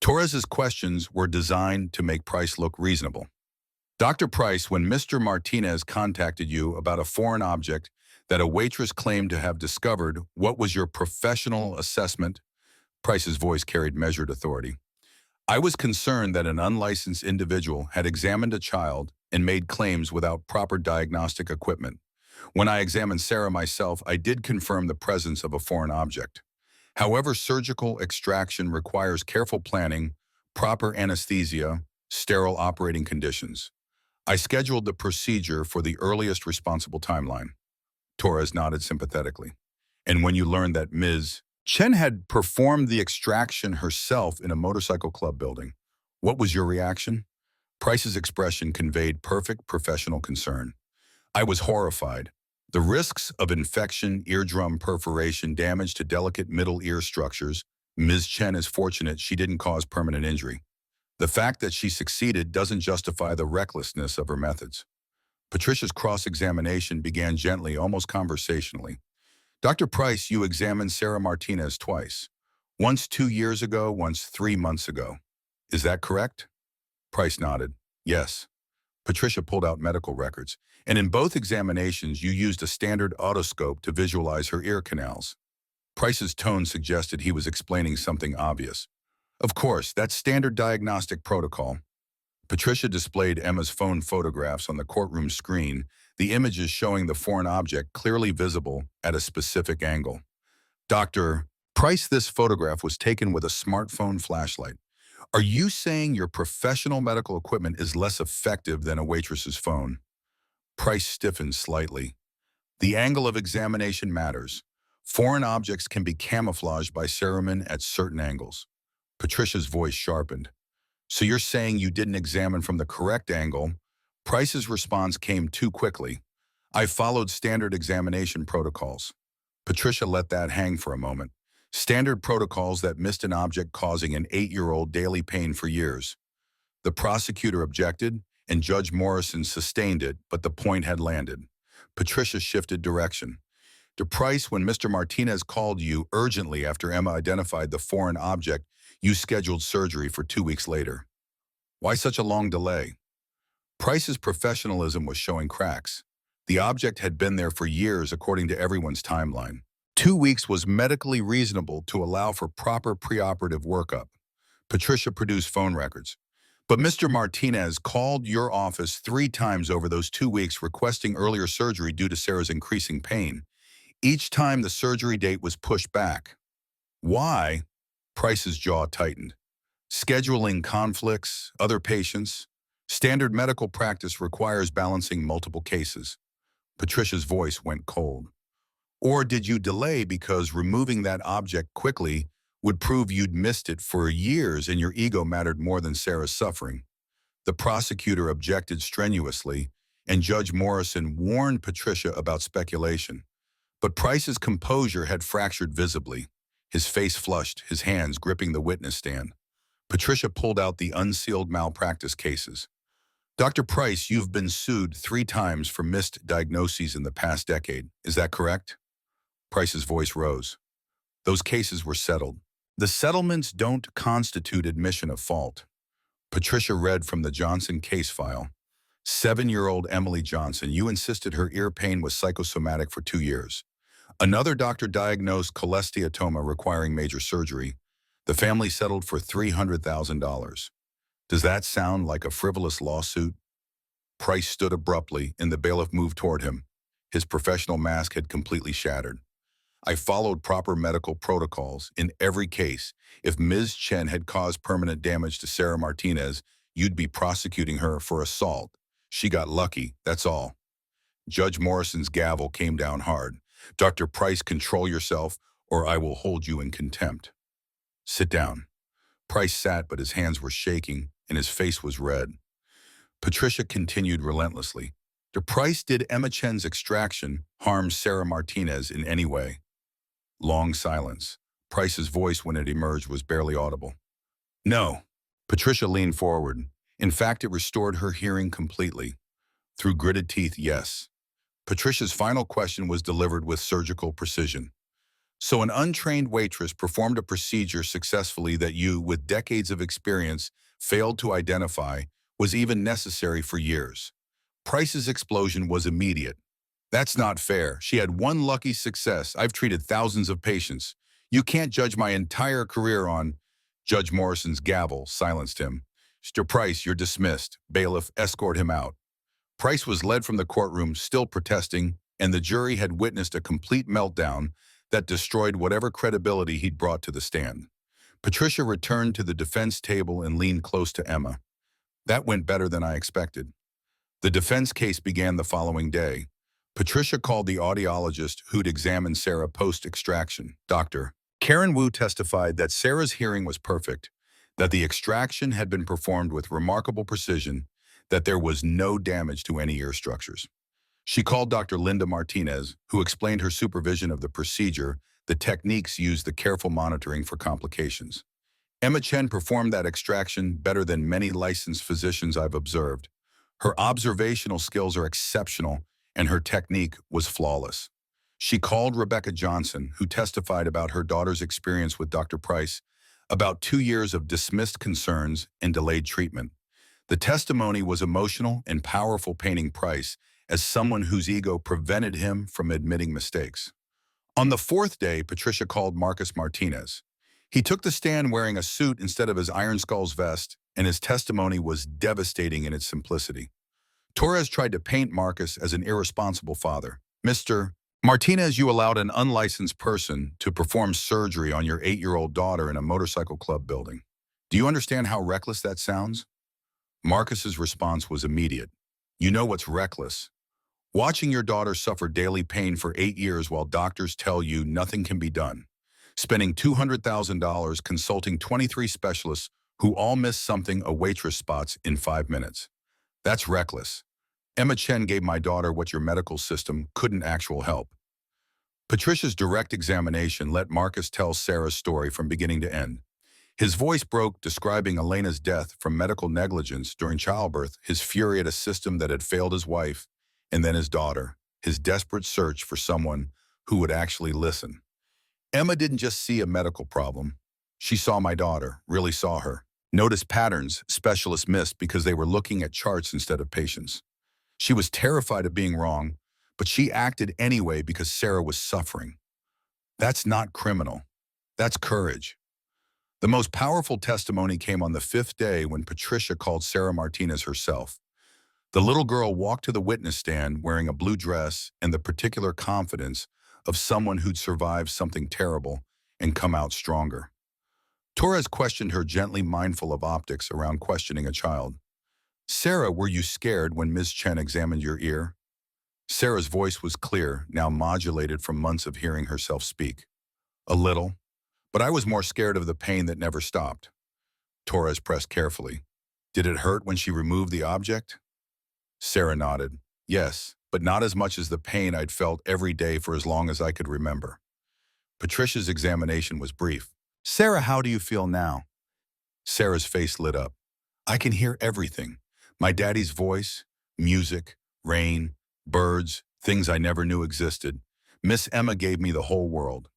Torres's questions were designed to make Price look reasonable. Dr. Price, when Mr. Martinez contacted you about a foreign object that a waitress claimed to have discovered, what was your professional assessment? Price's voice carried measured authority. I was concerned that an unlicensed individual had examined a child and made claims without proper diagnostic equipment. When I examined Sarah myself, I did confirm the presence of a foreign object. However, surgical extraction requires careful planning, proper anesthesia, sterile operating conditions. I scheduled the procedure for the earliest responsible timeline. Torres nodded sympathetically. And when you learned that Ms. Chen had performed the extraction herself in a motorcycle club building, what was your reaction? Price's expression conveyed perfect professional concern. I was horrified. The risks of infection, eardrum perforation, damage to delicate middle ear structures. Ms. Chen is fortunate she didn't cause permanent injury. The fact that she succeeded doesn't justify the recklessness of her methods. Patricia's cross-examination began gently, almost conversationally. Dr. Price, you examined Sarah Martinez twice. Once 2 years ago, once 3 months ago. Is that correct? Price nodded. Yes. Patricia pulled out medical records, and in both examinations you used a standard otoscope to visualize her ear canals. Price's tone suggested he was explaining something obvious. Of course, that's standard diagnostic protocol. Patricia displayed Emma's phone photographs on the courtroom screen, the images showing the foreign object clearly visible at a specific angle. Dr. Price, this photograph was taken with a smartphone flashlight. Are you saying your professional medical equipment is less effective than a waitress's phone? Price stiffened slightly. The angle of examination matters. Foreign objects can be camouflaged by cerumen at certain angles. Patricia's voice sharpened. So you're saying you didn't examine from the correct angle? Price's response came too quickly. I followed standard examination protocols. Patricia let that hang for a moment. Standard protocols that missed an object causing an 8-year-old daily pain for years. The prosecutor objected, and Judge Morrison sustained it, but the point had landed. Patricia shifted direction. To Price, when Mr. Martinez called you urgently after Emma identified the foreign object, you scheduled surgery for 2 weeks later. Why such a long delay? Price's professionalism was showing cracks. The object had been there for years according to everyone's timeline. 2 weeks was medically reasonable to allow for proper preoperative workup. Patricia produced phone records. But Mr. Martinez called your office 3 times over those 2 weeks requesting earlier surgery due to Sarah's increasing pain. Each time the surgery date was pushed back. Why? Price's jaw tightened. Scheduling conflicts, other patients. Standard medical practice requires balancing multiple cases. Patricia's voice went cold. Or did you delay because removing that object quickly would prove you'd missed it for years and your ego mattered more than Sarah's suffering? The prosecutor objected strenuously, and Judge Morrison warned Patricia about speculation. But Price's composure had fractured visibly. His face flushed, his hands gripping the witness stand. Patricia pulled out the unsealed malpractice cases. Dr. Price, you've been sued 3 times for missed diagnoses in the past decade. Is that correct? Price's voice rose. Those cases were settled. The settlements don't constitute admission of fault. Patricia read from the Johnson case file. 7-year-old Emily Johnson, you insisted her ear pain was psychosomatic for 2 years. Another doctor diagnosed cholesteatoma requiring major surgery. The family settled for $300,000. Does that sound like a frivolous lawsuit? Price stood abruptly, and the bailiff moved toward him. His professional mask had completely shattered. I followed proper medical protocols in every case. If Ms. Chen had caused permanent damage to Sarah Martinez, you'd be prosecuting her for assault. She got lucky, that's all. Judge Morrison's gavel came down hard. Dr. Price, control yourself, or I will hold you in contempt. Sit down. Price sat, but his hands were shaking, and his face was red. Patricia continued relentlessly. Price, did Emma Chen's extraction harm Sarah Martinez in any way? Long silence. Price's voice, when it emerged, was barely audible. No. Patricia leaned forward. In fact, it restored her hearing completely. Through gritted teeth, yes. Patricia's final question was delivered with surgical precision. So an untrained waitress performed a procedure successfully that you, with decades of experience, failed to identify was even necessary for years. Price's explosion was immediate. That's not fair. She had one lucky success. I've treated thousands of patients. You can't judge my entire career on... Judge Morrison's gavel silenced him. Mr. Price, you're dismissed. Bailiff, escort him out. Price was led from the courtroom, still protesting, and the jury had witnessed a complete meltdown that destroyed whatever credibility he'd brought to the stand. Patricia returned to the defense table and leaned close to Emma. That went better than I expected. The defense case began the following day. Patricia called the audiologist who'd examined Sarah post-extraction. Dr. Karen Wu testified that Sarah's hearing was perfect, that the extraction had been performed with remarkable precision, that there was no damage to any ear structures. She called Dr. Linda Martinez, who explained her supervision of the procedure, the techniques used, the careful monitoring for complications. Emma Chen performed that extraction better than many licensed physicians I've observed. Her observational skills are exceptional, and her technique was flawless. She called Rebecca Johnson, who testified about her daughter's experience with Dr. Price, about 2 years of dismissed concerns and delayed treatment. The testimony was emotional and powerful, painting Price as someone whose ego prevented him from admitting mistakes. On the 4th day, Patricia called Marcus Martinez. He took the stand wearing a suit instead of his Iron Skulls vest, and his testimony was devastating in its simplicity. Torres tried to paint Marcus as an irresponsible father. Mr. Martinez, you allowed an unlicensed person to perform surgery on your 8-year-old daughter in a motorcycle club building. Do you understand how reckless that sounds? Marcus's response was immediate. You know what's reckless? Watching your daughter suffer daily pain for 8 years while doctors tell you nothing can be done. Spending $200,000 consulting 23 specialists who all miss something a waitress spots in 5 minutes. That's reckless. Emma Chen gave my daughter what your medical system couldn't actually help. Patricia's direct examination let Marcus tell Sarah's story from beginning to end. His voice broke, describing Elena's death from medical negligence during childbirth, his fury at a system that had failed his wife and then his daughter, his desperate search for someone who would actually listen. Emma didn't just see a medical problem. She saw my daughter, really saw her. Noticed patterns specialists missed because they were looking at charts instead of patients. She was terrified of being wrong, but she acted anyway because Sarah was suffering. That's not criminal. That's courage. The most powerful testimony came on the fifth day when Patricia called Sarah Martinez herself. The little girl walked to the witness stand wearing a blue dress and the particular confidence of someone who'd survived something terrible and come out stronger. Torres questioned her, gently mindful of optics around questioning a child. "Sarah, were you scared when Ms. Chen examined your ear?" Sarah's voice was clear, now modulated from months of hearing herself speak. "A little, but I was more scared of the pain that never stopped." Torres pressed carefully. "Did it hurt when she removed the object?" Sarah nodded. "Yes, but not as much as the pain I'd felt every day for as long as I could remember." Patricia's examination was brief. "Sarah, how do you feel now?" Sarah's face lit up. "I can hear everything. My daddy's voice, music, rain, birds, things I never knew existed. Miss Emma gave me the whole world."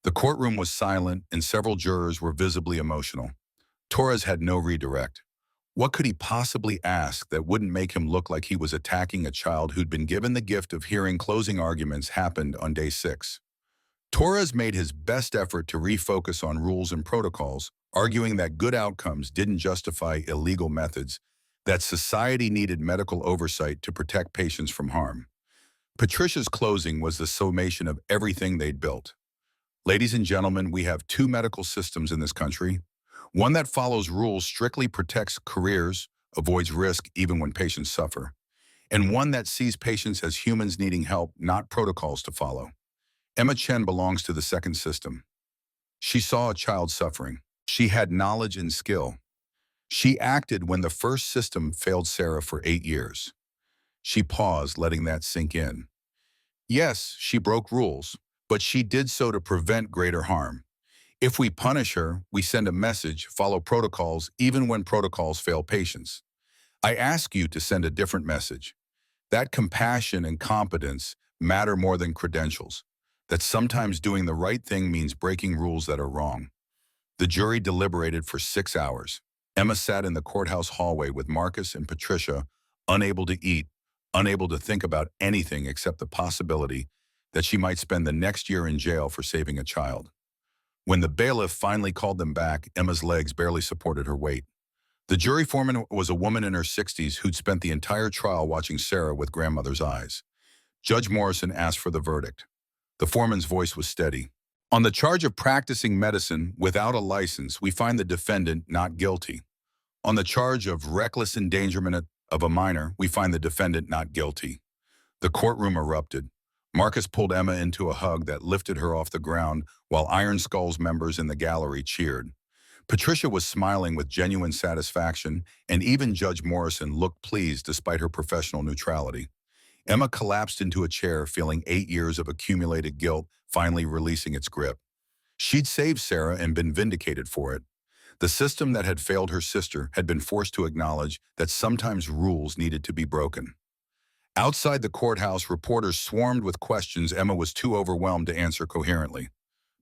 The courtroom was silent and several jurors were visibly emotional. Torres had no redirect. What could he possibly ask that wouldn't make him look like he was attacking a child who'd been given the gift of hearing closing arguments happened on day 6? Torres made his best effort to refocus on rules and protocols, arguing that good outcomes didn't justify illegal methods, that society needed medical oversight to protect patients from harm. Patricia's closing was the summation of everything they'd built. "Ladies and gentlemen, we have two medical systems in this country. One that follows rules strictly protects careers, avoids risk even when patients suffer, and one that sees patients as humans needing help, not protocols to follow. Emma Chen belongs to the second system. She saw a child suffering. She had knowledge and skill. She acted when the first system failed Sarah for 8 years." She paused, letting that sink in. "Yes, she broke rules, but she did so to prevent greater harm. If we punish her, we send a message, follow protocols, even when protocols fail patients. I ask you to send a different message. That compassion and competence matter more than credentials. That sometimes doing the right thing means breaking rules that are wrong." The jury deliberated for 6 hours. Emma sat in the courthouse hallway with Marcus and Patricia, unable to eat, unable to think about anything except the possibility that she might spend the next year in jail for saving a child. When the bailiff finally called them back, Emma's legs barely supported her weight. The jury foreman was a woman in her 60s who'd spent the entire trial watching Sarah with grandmother's eyes. Judge Morrison asked for the verdict. The foreman's voice was steady. "On the charge of practicing medicine without a license, we find the defendant not guilty. On the charge of reckless endangerment of a minor, we find the defendant not guilty." The courtroom erupted. Marcus pulled Emma into a hug that lifted her off the ground, while Iron Skull's members in the gallery cheered. Patricia was smiling with genuine satisfaction, and even Judge Morrison looked pleased despite her professional neutrality. Emma collapsed into a chair, feeling 8 years of accumulated guilt finally releasing its grip. She'd saved Sarah and been vindicated for it. The system that had failed her sister had been forced to acknowledge that sometimes rules needed to be broken. Outside the courthouse, reporters swarmed with questions Emma was too overwhelmed to answer coherently.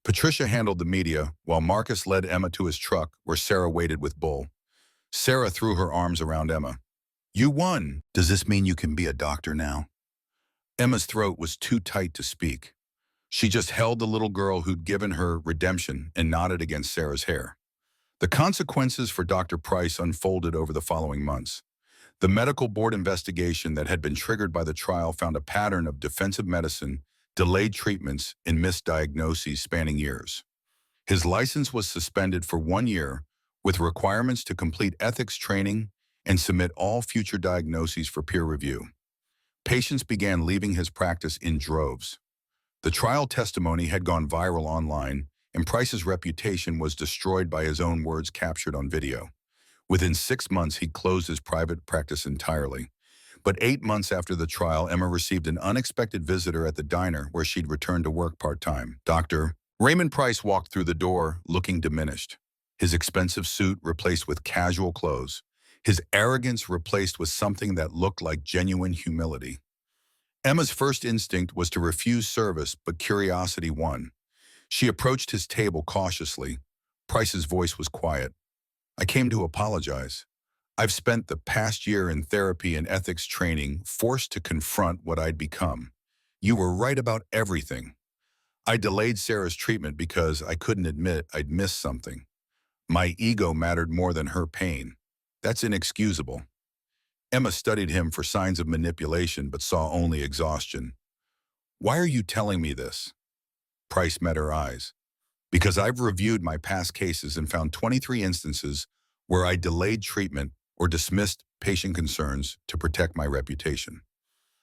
Patricia handled the media, while Marcus led Emma to his truck, where Sarah waited with Bull. Sarah threw her arms around Emma. "You won! Does this mean you can be a doctor now?" Emma's throat was too tight to speak. She just held the little girl who'd given her redemption and nodded against Sarah's hair. The consequences for Dr. Price unfolded over the following months. The medical board investigation that had been triggered by the trial found a pattern of defensive medicine, delayed treatments, and misdiagnoses spanning years. His license was suspended for 1 year, with requirements to complete ethics training and submit all future diagnoses for peer review. Patients began leaving his practice in droves. The trial testimony had gone viral online, and Price's reputation was destroyed by his own words captured on video. Within 6 months, he closed his private practice entirely. But 8 months after the trial, Emma received an unexpected visitor at the diner where she'd returned to work part-time. Dr. Raymond Price walked through the door, looking diminished. His expensive suit replaced with casual clothes. His arrogance replaced with something that looked like genuine humility. Emma's first instinct was to refuse service, but curiosity won. She approached his table cautiously. Price's voice was quiet. "I came to apologize. I've spent the past year in therapy and ethics training, forced to confront what I'd become. You were right about everything. I delayed Sarah's treatment because I couldn't admit I'd missed something. My ego mattered more than her pain. That's inexcusable." Emma studied him for signs of manipulation but saw only exhaustion. "Why are you telling me this?" Price met her eyes. "Because I've reviewed my past cases and found 23 instances where I delayed treatment or dismissed patient concerns to protect my reputation.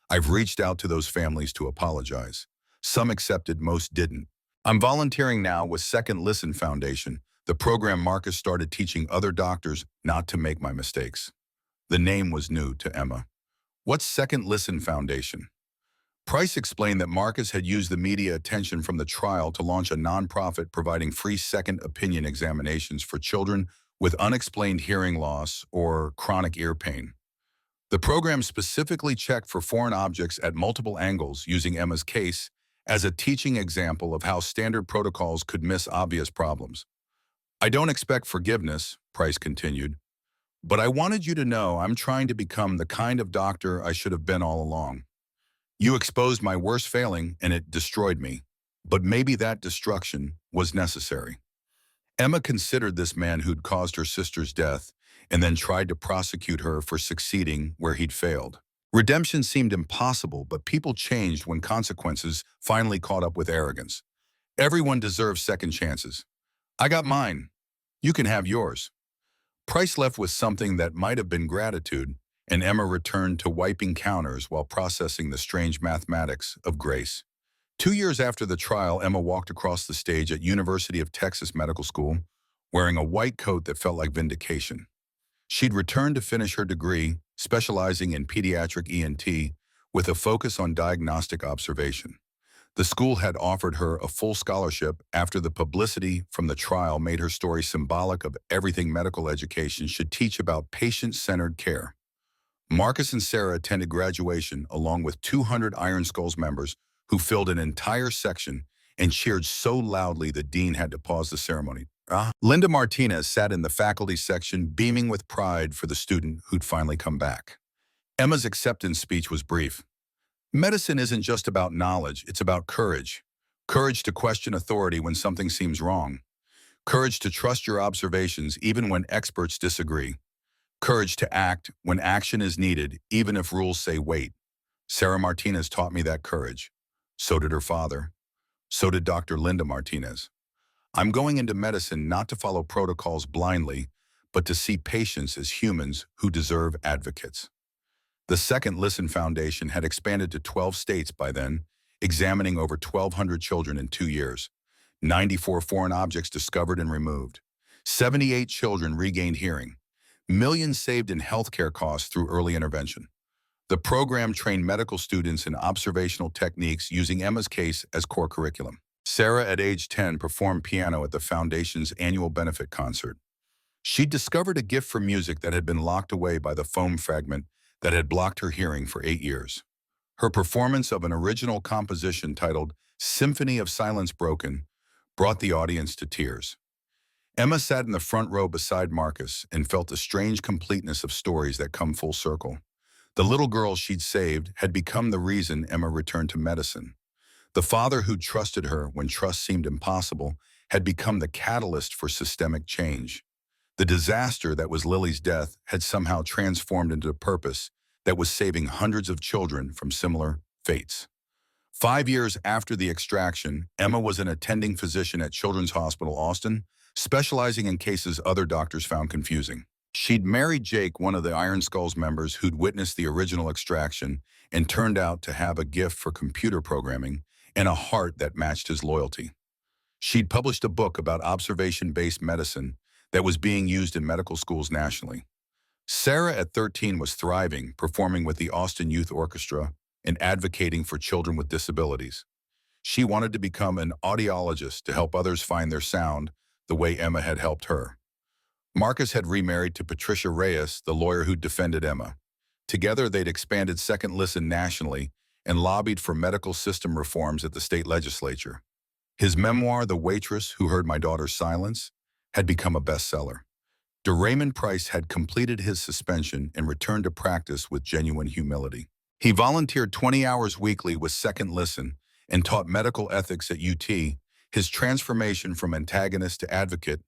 I've reached out to those families to apologize. Some accepted, most didn't. I'm volunteering now with Second Listen Foundation, the program Marcus started teaching other doctors not to make my mistakes." The name was new to Emma. "What's Second Listen Foundation?" Price explained that Marcus had used the media attention from the trial to launch a nonprofit providing free second opinion examinations for children with unexplained hearing loss or chronic ear pain. The program specifically checked for foreign objects at multiple angles, using Emma's case as a teaching example of how standard protocols could miss obvious problems. "I don't expect forgiveness," Price continued, "but I wanted you to know I'm trying to become the kind of doctor I should have been all along. You exposed my worst failing and it destroyed me, but maybe that destruction was necessary." Emma considered this man who'd caused her sister's death and then tried to prosecute her for succeeding where he'd failed. Redemption seemed impossible, but people changed when consequences finally caught up with arrogance. "Everyone deserves second chances. I got mine. You can have yours." Price left with something that might have been gratitude, and Emma returned to wiping counters while processing the strange mathematics of grace. 2 years after the trial, Emma walked across the stage at University of Texas Medical School, wearing a white coat that felt like vindication. She'd returned to finish her degree, specializing in pediatric ENT, with a focus on diagnostic observation. The school had offered her a full scholarship after the publicity from the trial made her story symbolic of everything medical education should teach about patient-centered care. Marcus and Sarah attended graduation along with 200 Iron Skulls members who filled an entire section and cheered so loudly the dean had to pause the ceremony. Linda Martinez sat in the faculty section, beaming with pride for the student who'd finally come back. Emma's acceptance speech was brief. "Medicine isn't just about knowledge, it's about courage. Courage to question authority when something seems wrong. Courage to trust your observations even when experts disagree. Courage to act when action is needed, even if rules say wait. Sarah Martinez taught me that courage. So did her father. So did Dr. Linda Martinez. I'm going into medicine not to follow protocols blindly, but to see patients as humans who deserve advocates." The Second Listen Foundation had expanded to 12 states by then, examining over 1,200 children in 2 years. 94 foreign objects discovered and removed. 78 children regained hearing. Millions saved in healthcare costs through early intervention. The program trained medical students in observational techniques using Emma's case as core curriculum. Sarah, at age 10, performed piano at the Foundation's annual benefit concert. She discovered a gift for music that had been locked away by the foam fragment that had blocked her hearing for 8 years. Her performance of an original composition titled Symphony of Silence Broken brought the audience to tears. Emma sat in the front row beside Marcus and felt the strange completeness of stories that come full circle. The little girl she'd saved had become the reason Emma returned to medicine. The father who'd trusted her when trust seemed impossible had become the catalyst for systemic change. The disaster that was Lily's death had somehow transformed into a purpose that was saving hundreds of children from similar fates. 5 years after the extraction, Emma was an attending physician at Children's Hospital Austin, specializing in cases other doctors found confusing. She'd married Jake, one of the Iron Skulls members who'd witnessed the original extraction and turned out to have a gift for computer programming and a heart that matched his loyalty. She'd published a book about observation-based medicine that was being used in medical schools nationally. Sarah, at 13, was thriving, performing with the Austin Youth Orchestra and advocating for children with disabilities. She wanted to become an audiologist to help others find their sound the way Emma had helped her. Marcus had remarried to Patricia Reyes, the lawyer who defended Emma. Together, they'd expanded Second Listen nationally and lobbied for medical system reforms at the state legislature. His memoir, The Waitress Who Heard My Daughter's Silence, had become a bestseller. Raymond Price had completed his suspension and returned to practice with genuine humility. He volunteered 20 hours weekly with Second Listen and taught medical ethics at UT, his transformation from antagonist to advocate,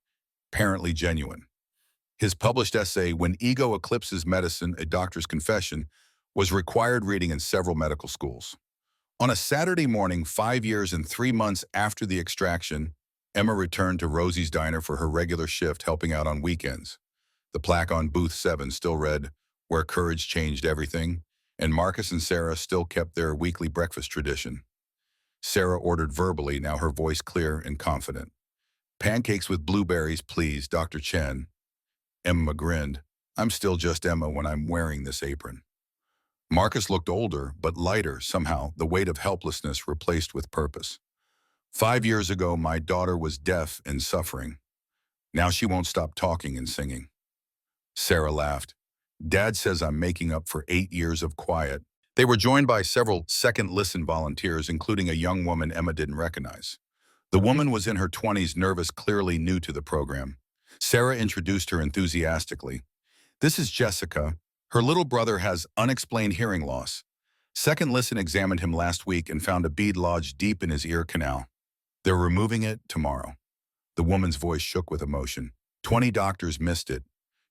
apparently genuine. His published essay, When Ego Eclipses Medicine, A Doctor's Confession, was required reading in several medical schools. On a Saturday morning, 5 years and 3 months after the extraction, Emma returned to Rosie's Diner for her regular shift, helping out on weekends. The plaque on booth 7 still read, Where Courage Changed Everything, and Marcus and Sarah still kept their weekly breakfast tradition. Sarah ordered verbally, now her voice clear and confident. Pancakes with blueberries, please, Dr. Chen. Emma grinned. I'm still just Emma when I'm wearing this apron. Marcus looked older, but lighter, somehow, the weight of helplessness replaced with purpose. 5 years ago, my daughter was deaf and suffering. Now she won't stop talking and singing. Sarah laughed. Dad says I'm making up for 8 years of quiet. They were joined by several Second Listen volunteers, including a young woman Emma didn't recognize. The woman was in her 20s, nervous, clearly new to the program. Sarah introduced her enthusiastically. This is Jessica. Her little brother has unexplained hearing loss. Second Listen examined him last week and found a bead lodged deep in his ear canal. They're removing it tomorrow. The woman's voice shook with emotion. 20 doctors missed it.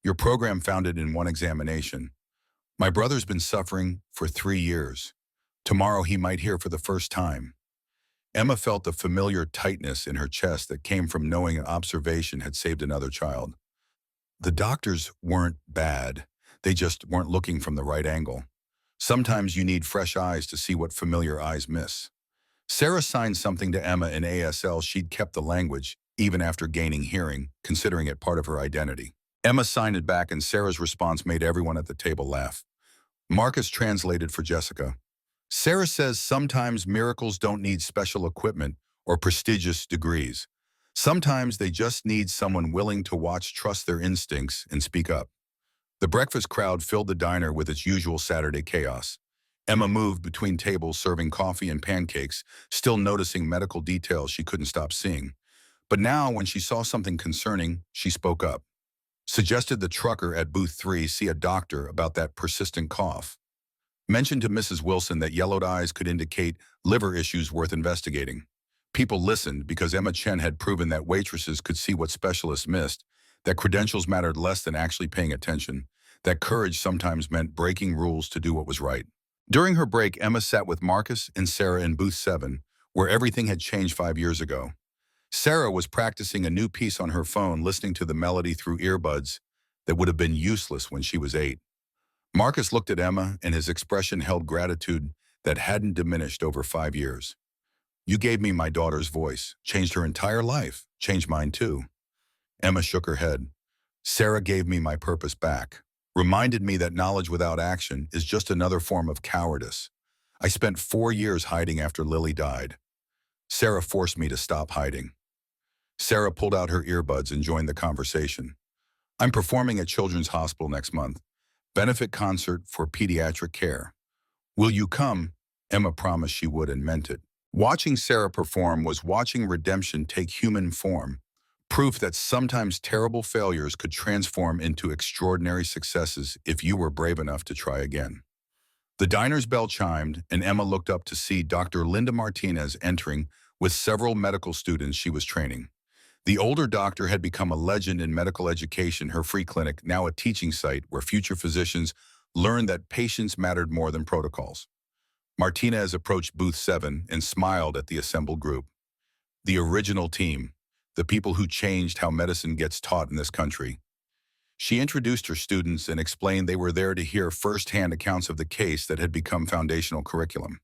Your program found it in one examination. My brother's been suffering for 3 years. Tomorrow he might hear for the first time. Emma felt a familiar tightness in her chest that came from knowing an observation had saved another child. The doctors weren't bad. They just weren't looking from the right angle. Sometimes you need fresh eyes to see what familiar eyes miss. Sarah signed something to Emma in ASL. She'd kept the language, even after gaining hearing, considering it part of her identity. Emma signed it back, and Sarah's response made everyone at the table laugh. Marcus translated for Jessica. Sarah says sometimes miracles don't need special equipment or prestigious degrees. Sometimes they just need someone willing to watch, trust their instincts, and speak up. The breakfast crowd filled the diner with its usual Saturday chaos. Emma moved between tables serving coffee and pancakes, still noticing medical details she couldn't stop seeing. But now, when she saw something concerning, she spoke up. Suggested the trucker at booth 3 see a doctor about that persistent cough. Mentioned to Mrs. Wilson that yellowed eyes could indicate liver issues worth investigating. People listened because Emma Chen had proven that waitresses could see what specialists missed, that credentials mattered less than actually paying attention, that courage sometimes meant breaking rules to do what was right. During her break, Emma sat with Marcus and Sarah in booth 7, where everything had changed 5 years ago. Sarah was practicing a new piece on her phone, listening to the melody through earbuds that would have been useless when she was 8. Marcus looked at Emma, and his expression held gratitude that hadn't diminished over 5 years. You gave me my daughter's voice, changed her entire life, changed mine too. Emma shook her head. Sarah gave me my purpose back, reminded me that knowledge without action is just another form of cowardice. I spent 4 years hiding after Lily died. Sarah forced me to stop hiding. Sarah pulled out her earbuds and joined the conversation. I'm performing at Children's Hospital next month. Benefit concert for pediatric care. Will you come? Emma promised she would and meant it. Watching Sarah perform was watching redemption take human form, proof that sometimes terrible failures could transform into extraordinary successes if you were brave enough to try again. The diner's bell chimed, and Emma looked up to see Dr. Linda Martinez entering with several medical students she was training. The older doctor had become a legend in medical education, her free clinic, now a teaching site where future physicians learned that patients mattered more than protocols. Martinez approached booth 7 and smiled at the assembled group. The original team, the people who changed how medicine gets taught in this country. She introduced her students and explained they were there to hear firsthand accounts of the case that had become foundational curriculum.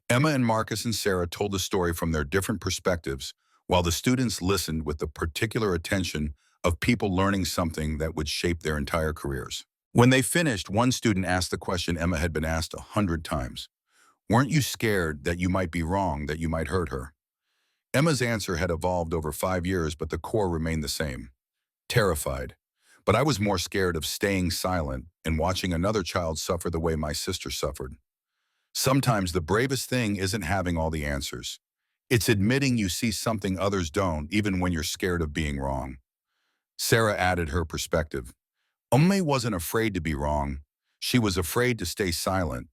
Emma and Marcus and Sarah told the story from their different perspectives, while the students listened with the particular attention of people learning something that would shape their entire careers. When they finished, one student asked the question Emma had been asked 100 times. Weren't you scared that you might be wrong, that you might hurt her? Emma's answer had evolved over 5 years, but the core remained the same. Terrified. But I was more scared of staying silent and watching another child suffer the way my sister suffered. Sometimes the bravest thing isn't having all the answers. It's admitting you see something others don't, even when you're scared of being wrong. Sarah added her perspective. Umme wasn't afraid to be wrong. She was afraid to stay silent.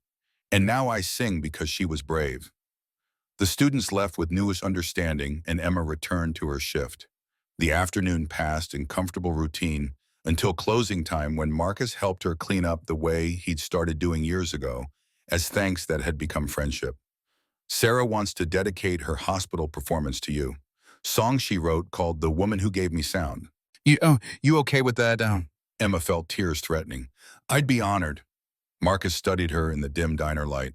And now I sing because she was brave. The students left with newest understanding, and Emma returned to her shift. The afternoon passed in comfortable routine until closing time, when Marcus helped her clean up the way he'd started doing years ago, as thanks that had become friendship. Sarah wants to dedicate her hospital performance to you. Song she wrote called The Woman Who Gave Me Sound. You okay with that? Emma felt tears threatening. I'd be honored. Marcus studied her in the dim diner light.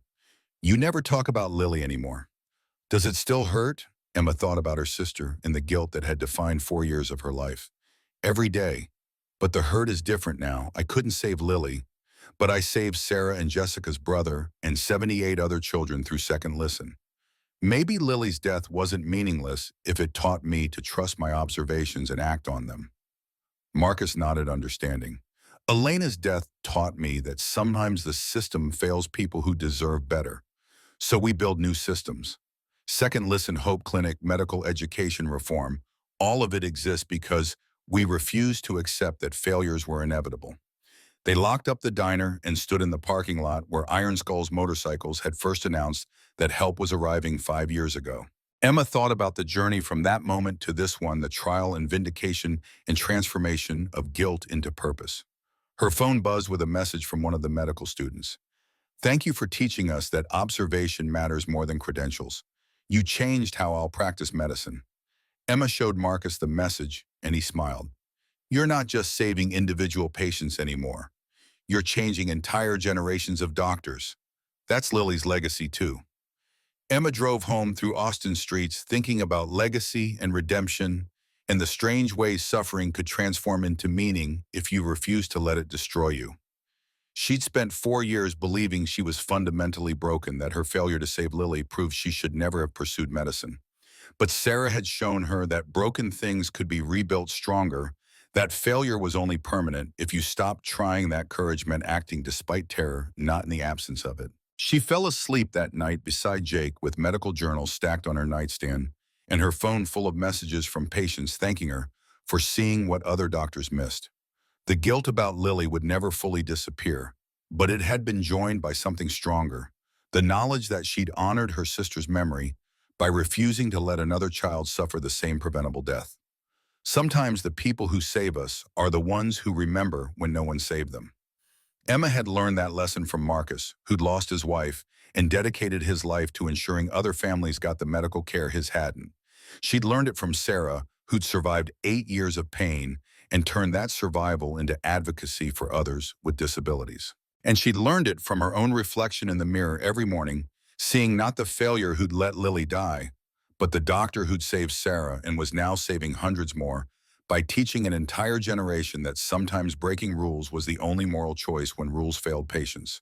You never talk about Lily anymore. Does it still hurt? Emma thought about her sister and the guilt that had defined 4 years of her life. Every day. But the hurt is different now. I couldn't save Lily, but I saved Sarah and Jessica's brother and 78 other children through second listen. Maybe Lily's death wasn't meaningless if it taught me to trust my observations and act on them. Marcus nodded, understanding. Elena's death taught me that sometimes the system fails people who deserve better. So we build new systems. Second Listen, Hope Clinic, medical education reform, all of it exists because we refused to accept that failures were inevitable. They locked up the diner and stood in the parking lot where Iron Skull's motorcycles had first announced that help was arriving 5 years ago. Emma thought about the journey from that moment to this one, the trial and vindication and transformation of guilt into purpose. Her phone buzzed with a message from one of the medical students. Thank you for teaching us that observation matters more than credentials. You changed how I'll practice medicine. Emma showed Marcus the message, and he smiled. You're not just saving individual patients anymore. You're changing entire generations of doctors. That's Lily's legacy, too. Emma drove home through Austin streets thinking about legacy and redemption and the strange ways suffering could transform into meaning if you refuse to let it destroy you. She'd spent 4 years believing she was fundamentally broken, that her failure to save Lily proved she should never have pursued medicine. But Sarah had shown her that broken things could be rebuilt stronger, that failure was only permanent if you stopped trying, that courage meant acting despite terror, not in the absence of it. She fell asleep that night beside Jake with medical journals stacked on her nightstand and her phone full of messages from patients thanking her for seeing what other doctors missed. The guilt about Lily would never fully disappear, but it had been joined by something stronger, the knowledge that she'd honored her sister's memory by refusing to let another child suffer the same preventable death. Sometimes the people who save us are the ones who remember when no one saved them. Emma had learned that lesson from Marcus, who'd lost his wife and dedicated his life to ensuring other families got the medical care his hadn't. She'd learned it from Sarah, who'd survived 8 years of pain and turned that survival into advocacy for others with disabilities. And she'd learned it from her own reflection in the mirror every morning, seeing not the failure who'd let Lily die, but the doctor who'd saved Sarah and was now saving hundreds more by teaching an entire generation that sometimes breaking rules was the only moral choice when rules failed patients.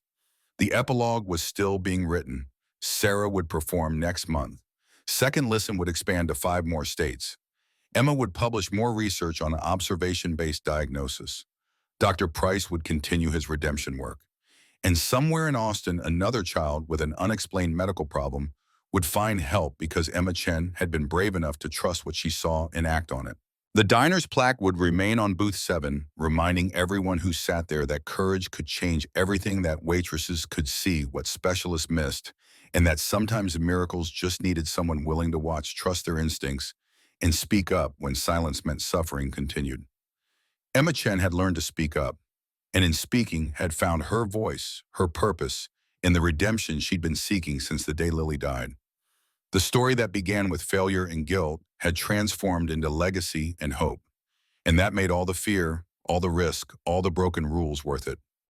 The epilogue was still being written. Sarah would perform next month. Second Listen would expand to 5 more states. Emma would publish more research on observation-based diagnosis. Dr. Price would continue his redemption work. And somewhere in Austin, another child with an unexplained medical problem would find help because Emma Chen had been brave enough to trust what she saw and act on it. The diner's plaque would remain on booth 7, reminding everyone who sat there that courage could change everything, that waitresses could see what specialists missed, and that sometimes miracles just needed someone willing to watch, trust their instincts, and speak up when silence meant suffering continued. Emma Chen had learned to speak up, and in speaking had found her voice, her purpose, in the redemption she'd been seeking since the day Lily died. The story that began with failure and guilt had transformed into legacy and hope, and that made all the fear, all the risk, all the broken rules worth it.